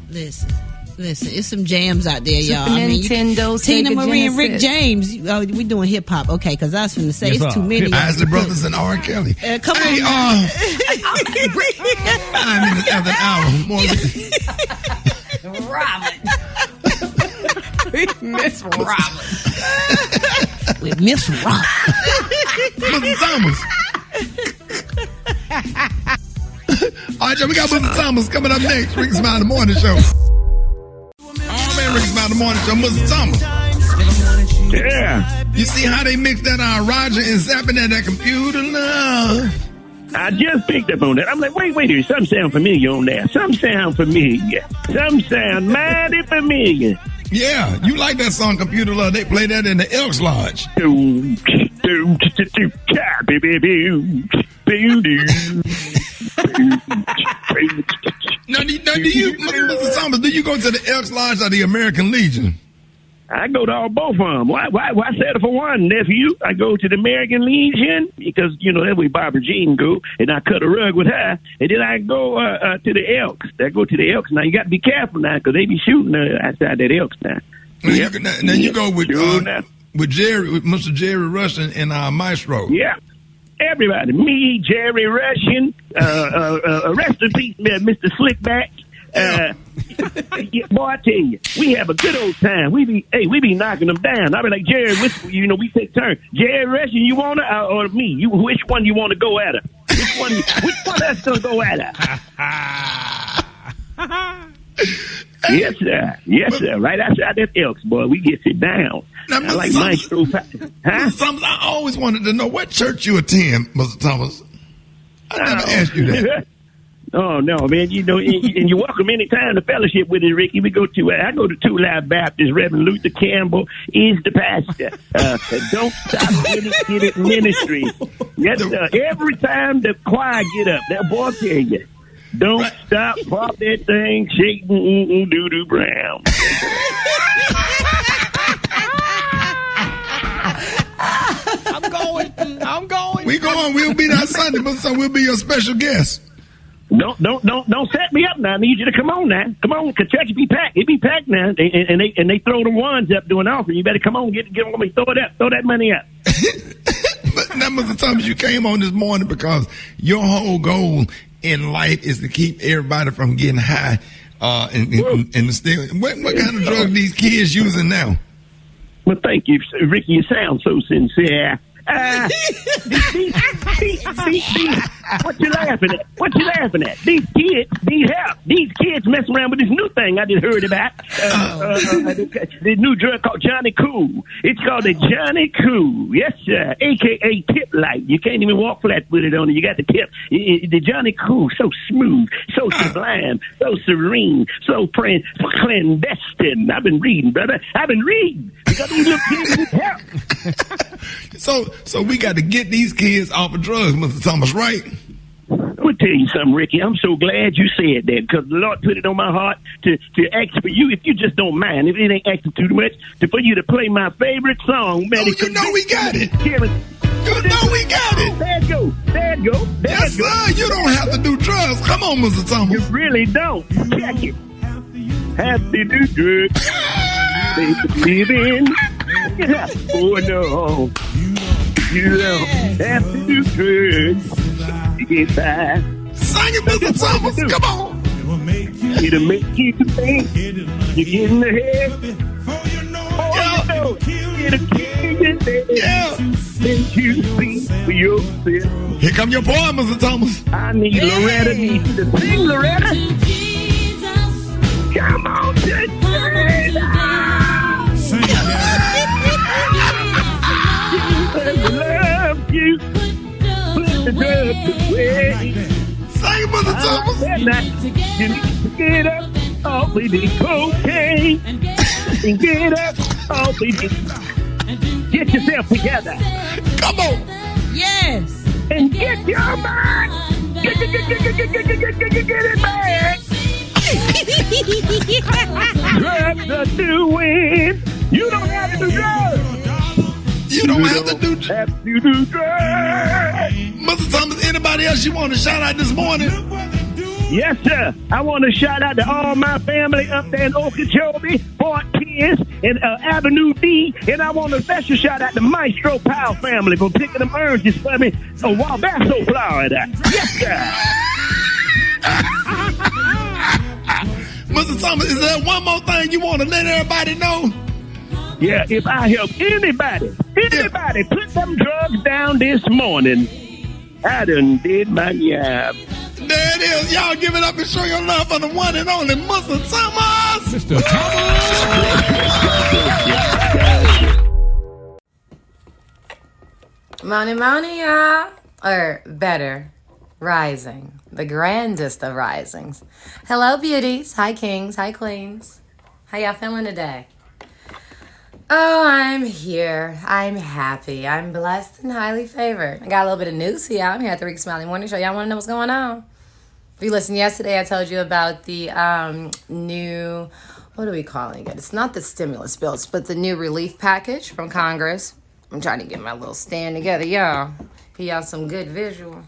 Listen, it's some jams out there, y'all. Nintendo, Tina Sega Marie Genesis. and Rick James. We doing hip hop, okay? Because I was finna say it's too many. Isley Brothers and R. Kelly. Come on. I'm in the other hour. Robin. Miss Robin. With Miss Robin. Mr. Thomas. All right, y'all, we got Mr. Thomas coming up next. Rickey Smiley Morning Show. Oh, man, Rickey Smiley Morning Show. Mr. Thomas. Yeah. You see how they mix that Roger and zapping at that computer now? I just picked up on that. I'm like, wait, something sound familiar on that. Something sound familiar. Something sound mighty familiar. Yeah, you like that song, Computer Love. They play that in the Elks Lodge. Now, do you, Mr. Thomas, do you go to the Elks Lodge or the American Legion? I go to all both of them. Why settle for one, nephew? I go to the American Legion because, that's where Barbara Jean go, and I cut a rug with her, and then I go to the Elks. I go to the Elks. Now, you got to be careful now because they be shooting outside that Elks now. Now you go with Mr. Jerry Rush and Maestro. Yeah. Everybody. Me, Jerry Russian, rest in peace, Mr. Slickback. Boy, I tell you, we have a good old time. We be knocking them down. I be like, Jerry, we take turns. Jerry Russian, you want her or me? Which one you want to go at her? Which one us gonna go at her? Yes, sir. Yes, sir. Right outside that Elks, boy. We get it down. Now, I like Maestro. I always wanted to know what church you attend, Mr. Thomas. I never asked you that. Oh, no, man. And you're welcome anytime to fellowship with us, Ricky. I go to Two Live Baptist. Reverend Luther Campbell is the pastor. Don't Stop Get It Ministry. Yes, sir. Every time the choir get up, that boy tell you, don't stop, pop that thing, shake, doo-doo brown. I'm going. We going. We'll be there Sunday, but we'll be your special guest. Don't set me up now. I need you to come on now. Come on, cause church be packed. It be packed now, and they throw the ones up doing offering. You better come on, get on me, throw it up, throw that money up. But now, Mr. Thomas, you came on this morning because your whole goal in life is to keep everybody from getting high, and still. What kind of drug these kids using now? Well, thank you, Ricky. You sound so sincere. What you laughing at? What you laughing at? These kids need help. These kids messing around with this new thing I just heard about. The new drug called Johnny Cool. It's called the Johnny Cool. Yes, sir. AKA tip light. You can't even walk flat with it on it. You got the tip. The Johnny Cool, so smooth, so sublime, so serene, so clandestine. I've been reading, brother. I've been reading. Because these little kids need help. So we got to get these kids off of drugs, Mr. Thomas, right? I'm going to tell you something, Ricky. I'm so glad you said that because the Lord put it on my heart to ask for you, if you just don't mind, if it ain't asking too much, for you to play my favorite song. Man, you know we got it. You know we got it. There it go. Yes, sir. You don't have to do drugs. Come on, Mr. Thomas. You really don't. Check it. Have to do drugs. They believe in. Oh, no. You don't have to do drugs to get by. Sing it, Mr. Thomas. Come on. It'll make you think you're getting ahead. Oh, it'll kill you there. Yeah. Make you see for yourself. Here come your boy, Mr. Thomas. I need Loretta. Need you to sing, Loretta. Come on, Jesus. Love you. Put the drugs away. Sing it, Mr. Thomas. You need to get up off of the cocaine and get up off of the. Get yourself together. Come on. Yes. And get your mind. Get it back. Drugs are doing. You don't have to do drugs. You don't have to do drugs. Mr. Thomas, anybody else you want to shout out this morning? Yes, sir. I want to shout out to all my family up there in Okeechobee, Fort Pierce, and Avenue D. And I want a special shout out to Maestro Powell family for picking them oranges for me in Wabasso, Florida. Yes, sir. Mr. Thomas, is there one more thing you want to let everybody know? Yeah, if I help anybody put them drugs down this morning, I done did my job. There it is. Y'all give it up and show your love for the one and only Mr. Thomas. Mr. Thomas. Morning, y'all. Or better, rising. The grandest of risings. Hello, beauties. Hi, kings. Hi, queens. How y'all feeling today? Oh, I'm here. I'm happy. I'm blessed and highly favored. I got a little bit of news for y'all. I'm here at the Rickey Smiley Morning Show. Y'all want to know what's going on? If you listened yesterday, I told you about the new, what are we calling it? It's not the stimulus bills, but the new relief package from Congress. I'm trying to get my little stand together, y'all. Give y'all some good visual.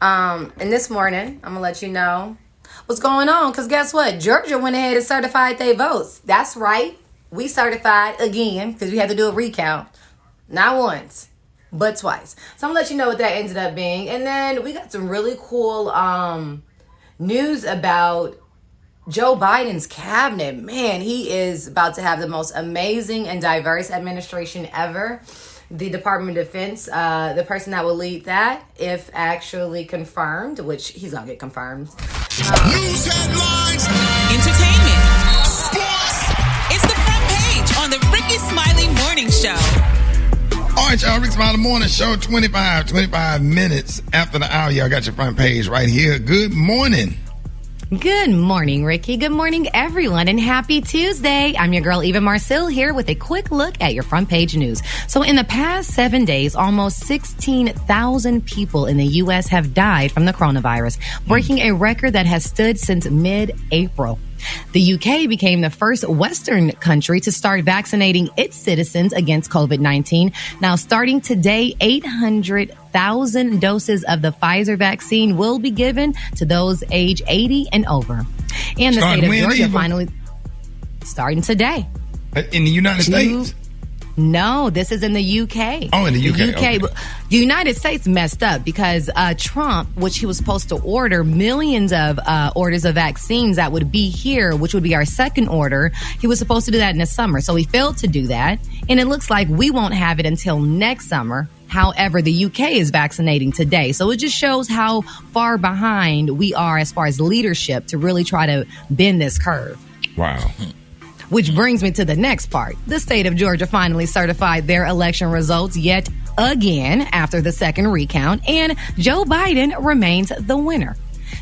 And this morning, I'm going to let you know what's going on. Because guess what? Georgia went ahead and certified their votes. That's right. We certified again because we had to do a recount. Not once, but twice. So I'm going to let you know what that ended up being. And then we got some really cool news about Joe Biden's cabinet. Man, he is about to have the most amazing and diverse administration ever. The Department of Defense, the person that will lead that, if actually confirmed, which he's going to get confirmed. News headlines, entertainment, sports. It's the front page on the Rickey Smiley Morning Show. All right, y'all. Rickey Smiley Morning Show, 25 minutes after the hour. Y'all got your front page right here. Good morning. Good morning, Rickey. Good morning, everyone, and happy Tuesday. I'm your girl, Eva Marcille, here with a quick look at your front page news. So in the past 7 days, almost 16,000 people in the U.S. have died from the coronavirus, breaking a record that has stood since mid-April. The UK became the first Western country to start vaccinating its citizens against COVID-19. Now, starting today, 800,000 doses of the Pfizer vaccine will be given to those age 80 and over. And the state of Georgia finally starting today. In the United States? No, this is in the UK. Oh, in the UK. Okay. The United States messed up because Trump, which he was supposed to order millions of orders of vaccines that would be here, which would be our second order, he was supposed to do that in the summer. So he failed to do that. And it looks like we won't have it until next summer. However, the UK is vaccinating today. So it just shows how far behind we are as far as leadership to really try to bend this curve. Wow. Which brings me to the next part. The state of Georgia finally certified their election results yet again after the second recount, and Joe Biden remains the winner.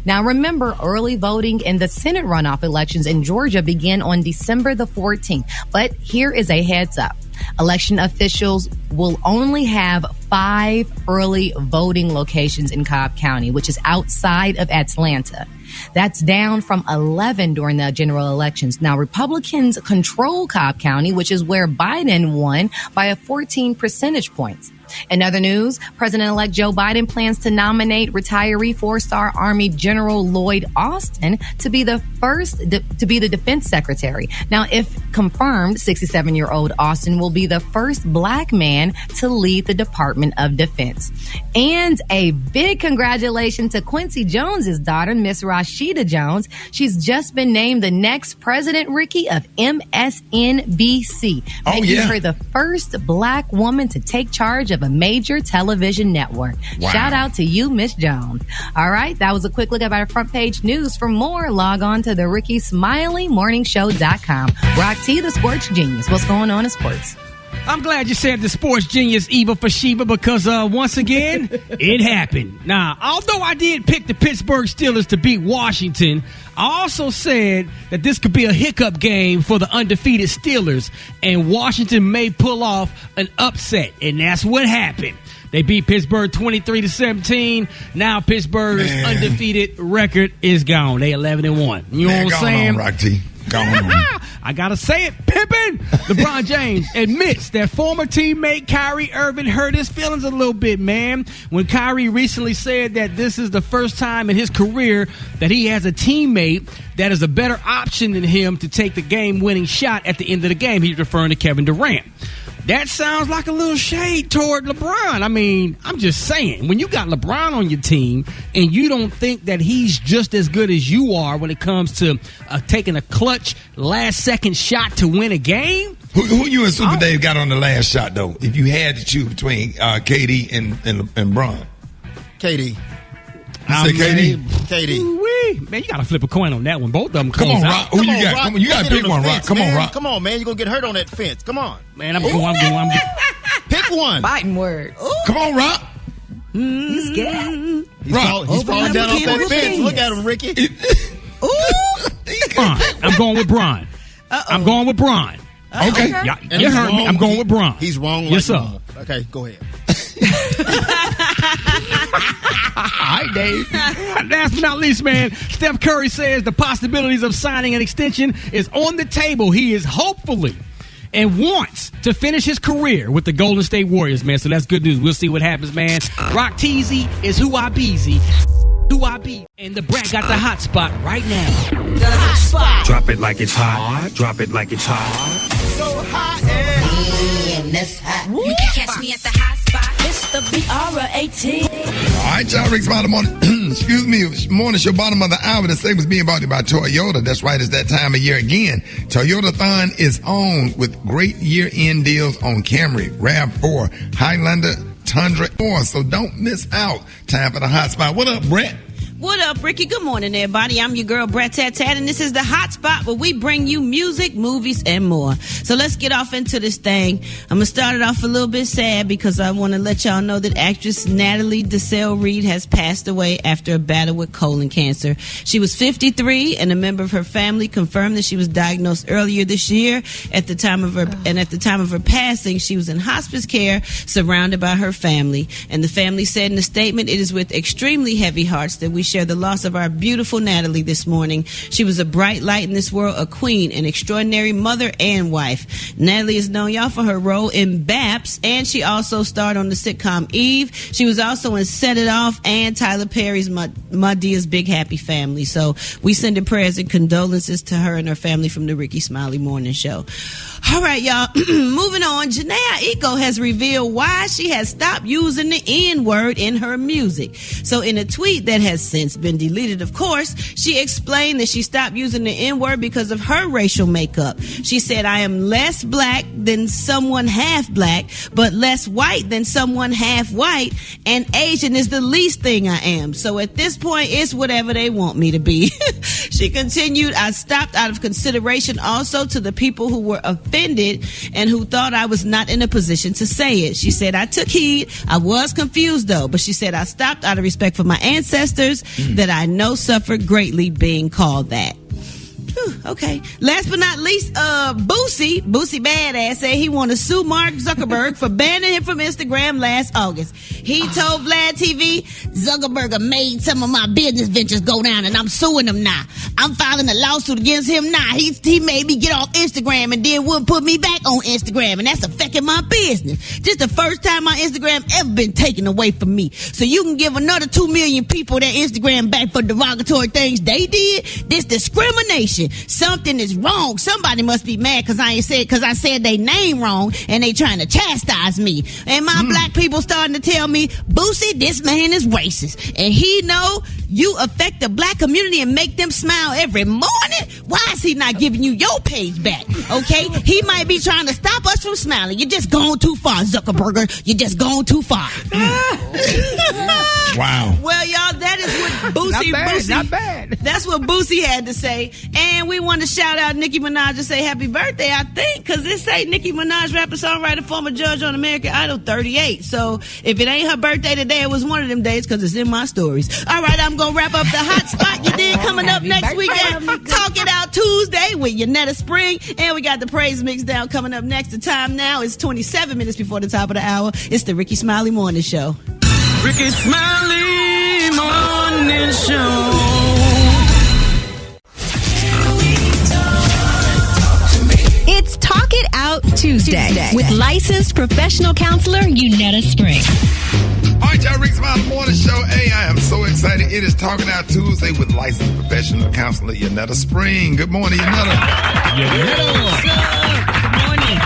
Now, remember, early voting in the Senate runoff elections in Georgia began on December the 14th. But here is a heads up. Election officials will only have 5 early voting locations in Cobb County, which is outside of Atlanta. That's down from 11 during the general elections. Now, Republicans control Cobb County, which is where Biden won by 14 percentage points. In other news, President-elect Joe Biden plans to nominate retiree 4-star Army General Lloyd Austin to be the first to be the defense secretary. Now, if confirmed, 67-year-old Austin will be the first black man to lead the Department of Defense. And a big congratulations to Quincy Jones's daughter, Miss Rashida Jones. She's just been named the next president, Rickey, of MSNBC, making her the first black woman to take charge of a major television network. Wow. Shout out to you, Miss Jones. All right, that was a quick look at our front page news. For more, log on to the Rickey Smiley Morningshow.com. Rock T, the sports genius. What's going on in sports? I'm glad you said the sports genius, Eva for Sheba, because once again, it happened. Now, although I did pick the Pittsburgh Steelers to beat Washington, I also said that this could be a hiccup game for the undefeated Steelers, and Washington may pull off an upset, and that's what happened. They beat Pittsburgh 23-17. Now Pittsburgh's undefeated record is gone. They 11-1. You know what I'm saying? On, Rock T. Go on. I gotta say it, Pippin. LeBron James admits that former teammate Kyrie Irving hurt his feelings a little bit, man. When Kyrie recently said that this is the first time in his career that he has a teammate that is a better option than him to take the game-winning shot at the end of the game. He's referring to Kevin Durant. That sounds like a little shade toward LeBron. I mean, I'm just saying, when you got LeBron on your team and you don't think that he's just as good as you are when it comes to taking a clutch last-second shot to win a game? Who you and Super Dave got on the last shot, though, if you had to choose between KD and Bron? KD. You say KD? KD. Man, you got to flip a coin on that one. Both of them Come on, Rock. Who you got? Come on, you got to pick one, Rock. Come on, Rock. Come on, man. You're going to get hurt on that fence. Come on. Man, I'm going. Pick one. Fighting words. Come on, Rock. He's scared. He's falling down off that fence. Look at him, Rickey. I'm going with Bron. I'm going with Bron. Okay. You heard me. I'm going with Bron. He's wrong. Yes, sir. wrong. Okay, go ahead. All right, Dave. Last but not least, man, Steph Curry says the possibilities of signing an extension is on the table. He is hopefully and wants to finish his career with the Golden State Warriors, man. So that's good news. We'll see what happens, man. Rock Teasy is who I beezy. Who I be. And the brat got the hot spot right now. The hot spot. Drop it like it's hot. Drop it like it's hot. So hot and that's hot. You can catch me at the hot spot. It's the BR18. All right, y'all. Rickey Smiley morning. Excuse me. Morning show, bottom of the hour. The segment's being brought to you by Toyota. That's right. It's that time of year again. Toyota-thon is on with great year-end deals on Camry, RAV4, Highlander, Tundra, more. So don't miss out. Time for the hot spot. What up, Brett? What up, Ricky? Good morning, everybody. I'm your girl, Brett Tat Tat, and this is the hot spot where we bring you music, movies, and more. So let's get off into this thing. I'm going to start it off a little bit sad because I want to let y'all know that actress Natalie Desselle-Reid has passed away after a battle with colon cancer. She was 53, and a member of her family confirmed that she was diagnosed earlier this year. At the time of her passing, she was in hospice care, surrounded by her family. And the family said in a statement, "It is with extremely heavy hearts that we share the loss of our beautiful Natalie this morning. She was a bright light in this world, a queen, an extraordinary mother and wife." Natalie is known, y'all, for her role in Baps, and she also starred on the sitcom Eve. She was also in Set It Off and Tyler Perry's Madea's Big Happy Family. So we send in prayers and condolences to her and her family from the Rickey Smiley Morning Show. All right, y'all. Moving on. Janae Aiko has revealed why she has stopped using the N-word in her music. So in a tweet that has since been deleted, of course, she explained that she stopped using the N-word because of her racial makeup. She said, "I am less black than someone half black, but less white than someone half white, and Asian is the least thing I am. So at this point, it's whatever they want me to be." She continued, "I stopped out of consideration also to the people who were offended and who thought I was not in a position to say it." She said, "I took heed. I was confused though, but she said, I stopped out of respect for my ancestors that I know suffered greatly being called that." Okay. Last but not least, Boosie Badass said he want to sue Mark Zuckerberg for banning him from Instagram last August. He told Vlad TV, "Zuckerberg made some of my business ventures go down and I'm suing him now. I'm filing a lawsuit against him now. He made me get off Instagram and then wouldn't put me back on Instagram, and that's affecting my business. This the first time my Instagram ever been taken away from me. So you can give another 2 million people their Instagram back for derogatory things they did. This discrimination. Something is wrong. Somebody must be mad because I said they name wrong and they trying to chastise me. And my black people starting to tell me, Boosie, this man is racist. And he know you affect the black community and make them smile every morning. Why is he not giving you your page back? Okay? He might be trying to stop us from smiling. You're just going too far, Zuckerberg. You're just going too far." Wow. Well, y'all, that is what Boosie. Not bad. That's what Boosie had to say. And we want to shout out Nicki Minaj and say happy birthday, I think, because this say Nicki Minaj, rapper, songwriter, former judge on American Idol, 38. So if it ain't her birthday today, it was one of them days because it's in my stories. All right, I'm going to wrap up the hot spot. You did coming up next weekend. Talk It Out Tuesday with Yanetta Spring. And we got the praise mix down coming up next. The time now is 27 minutes before the top of the hour. It's the Rickey Smiley Morning Show. Rickey Smiley Morning Show. It's Talk It Out Tuesday with licensed professional counselor Yanetta Spring. All right, y'all, Rickey Smiley Morning Show. Hey, I am so excited. It is Talking Out Tuesday with licensed professional counselor Yanetta Spring. Good morning, Yanetta. Good morning.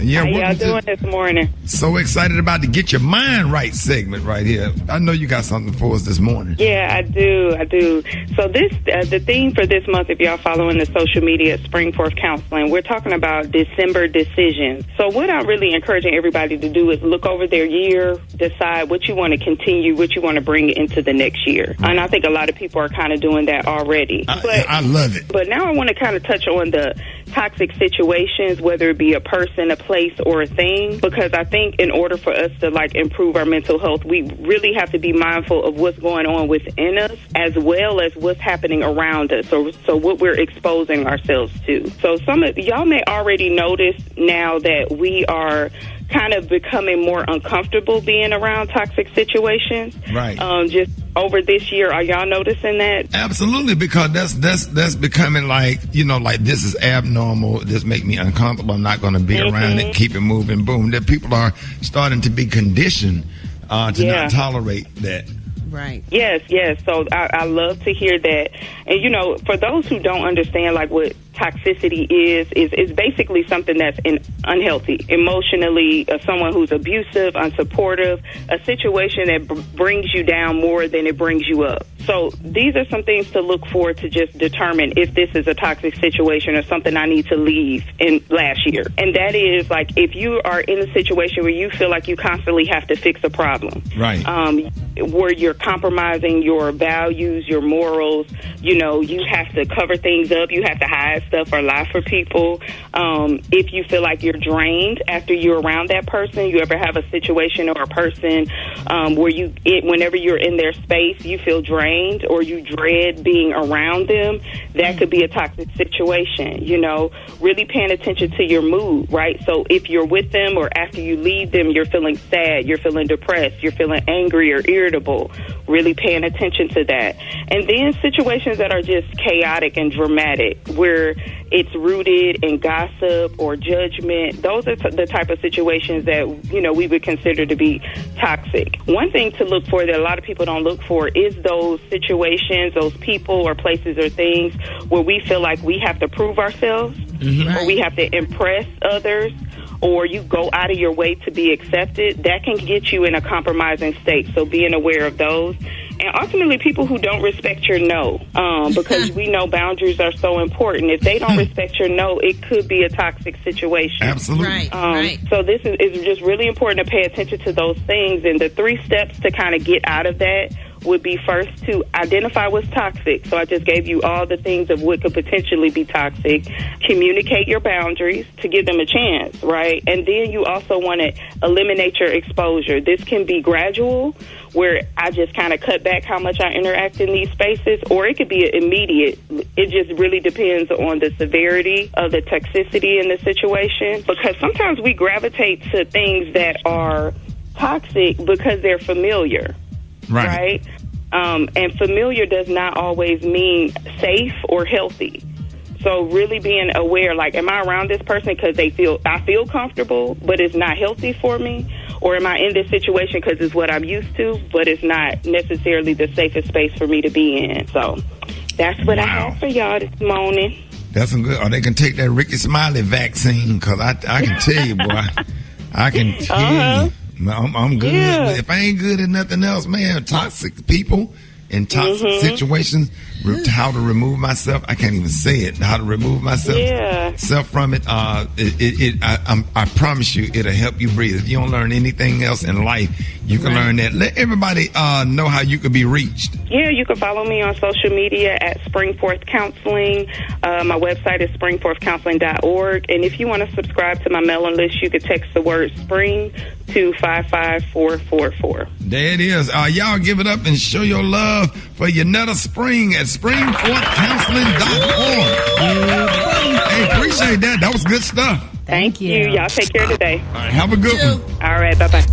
Yeah, how y'all doing this morning? So excited about the Get Your Mind Right segment right here. I know you got something for us this morning. Yeah, I do. So this, the theme for this month, if y'all following the social media, Springforth Counseling, we're talking about December decisions. So what I'm really encouraging everybody to do is look over their year, decide what you want to continue, what you want to bring into the next year. And I think a lot of people are kind of doing that already. I love it. But now I want to kind of touch on the toxic situations, whether it be a person person, a place, or a thing, because I think in order for us to like improve our mental health, we really have to be mindful of what's going on within us as well as what's happening around us. So what we're exposing ourselves to. So some of y'all may already notice now that we are kind of becoming more uncomfortable being around toxic situations. Right. Just over this year, are y'all noticing that? Absolutely, because that's becoming like, like this is abnormal. This make me uncomfortable. I'm not going to be around it. Keep it moving. Boom. That people are starting to be conditioned to not tolerate that. Right. Yes. So I love to hear that. And, for those who don't understand, like, what toxicity is basically something that's unhealthy, emotionally, someone who's abusive, unsupportive, a situation that brings you down more than it brings you up. So these are some things to look for to just determine if this is a toxic situation or something I need to leave in last year. And that is, like, if you are in a situation where you feel like you constantly have to fix a problem. Right. Where you're compromising your values, your morals, you have to cover things up, you have to hide stuff or lie for people. If you feel like you're drained after you're around that person, you ever have a situation or a person where whenever you're in their space, you feel drained or you dread being around them, that could be a toxic situation. Really paying attention to your mood, right? So if you're with them or after you leave them, you're feeling sad, you're feeling depressed, you're feeling angry or irritable, really paying attention to that. And then situations that are just chaotic and dramatic, where it's rooted in gossip or judgment. Those are the type of situations that, we would consider to be toxic. One thing to look for that a lot of people don't look for is those situations, those people or places or things where we feel like we have to prove ourselves or we have to impress others, or you go out of your way to be accepted. That can get you in a compromising state. So being aware of those. And ultimately, people who don't respect your no, because we know boundaries are so important. If they don't respect your no, it could be a toxic situation. Absolutely. Right. So this is just really important to pay attention to those things. And the 3 steps to kind of get out of that would be, first, to identify what's toxic. So I just gave you all the things of what could potentially be toxic. Communicate your boundaries to give them a chance, right? And then you also want to eliminate your exposure. This can be gradual, where I just kind of cut back how much I interact in these spaces, or it could be immediate. It just really depends on the severity of the toxicity in the situation, because sometimes we gravitate to things that are toxic because they're familiar. Right? And familiar does not always mean safe or healthy. So really being aware, like, am I around this person because I feel comfortable, but it's not healthy for me? Or am I in this situation because it's what I'm used to, but it's not necessarily the safest space for me to be in? So that's what I have for y'all this morning. That's some good. Or they can take that Rickey Smiley vaccine, because I can tell you, boy. I can tell you. I'm good. Yeah. If I ain't good at nothing else, man, toxic people in toxic situations, how to remove myself. I can't even say it. How to remove myself from it. I promise you, it'll help you breathe. If you don't learn anything else in life, you can learn that. Let everybody know how you can be reached. Yeah, you can follow me on social media at Springforth Counseling. My website is springforthcounseling.org. And if you want to subscribe to my mailing list, you could text the word SPRING to 55444. There it is. Y'all give it up and show your love for Yanetta Spring at springforthcounseling.org. Hey, appreciate that. That was good stuff. Thank you. Y'all take care today. All right, have a good one. All right, bye-bye.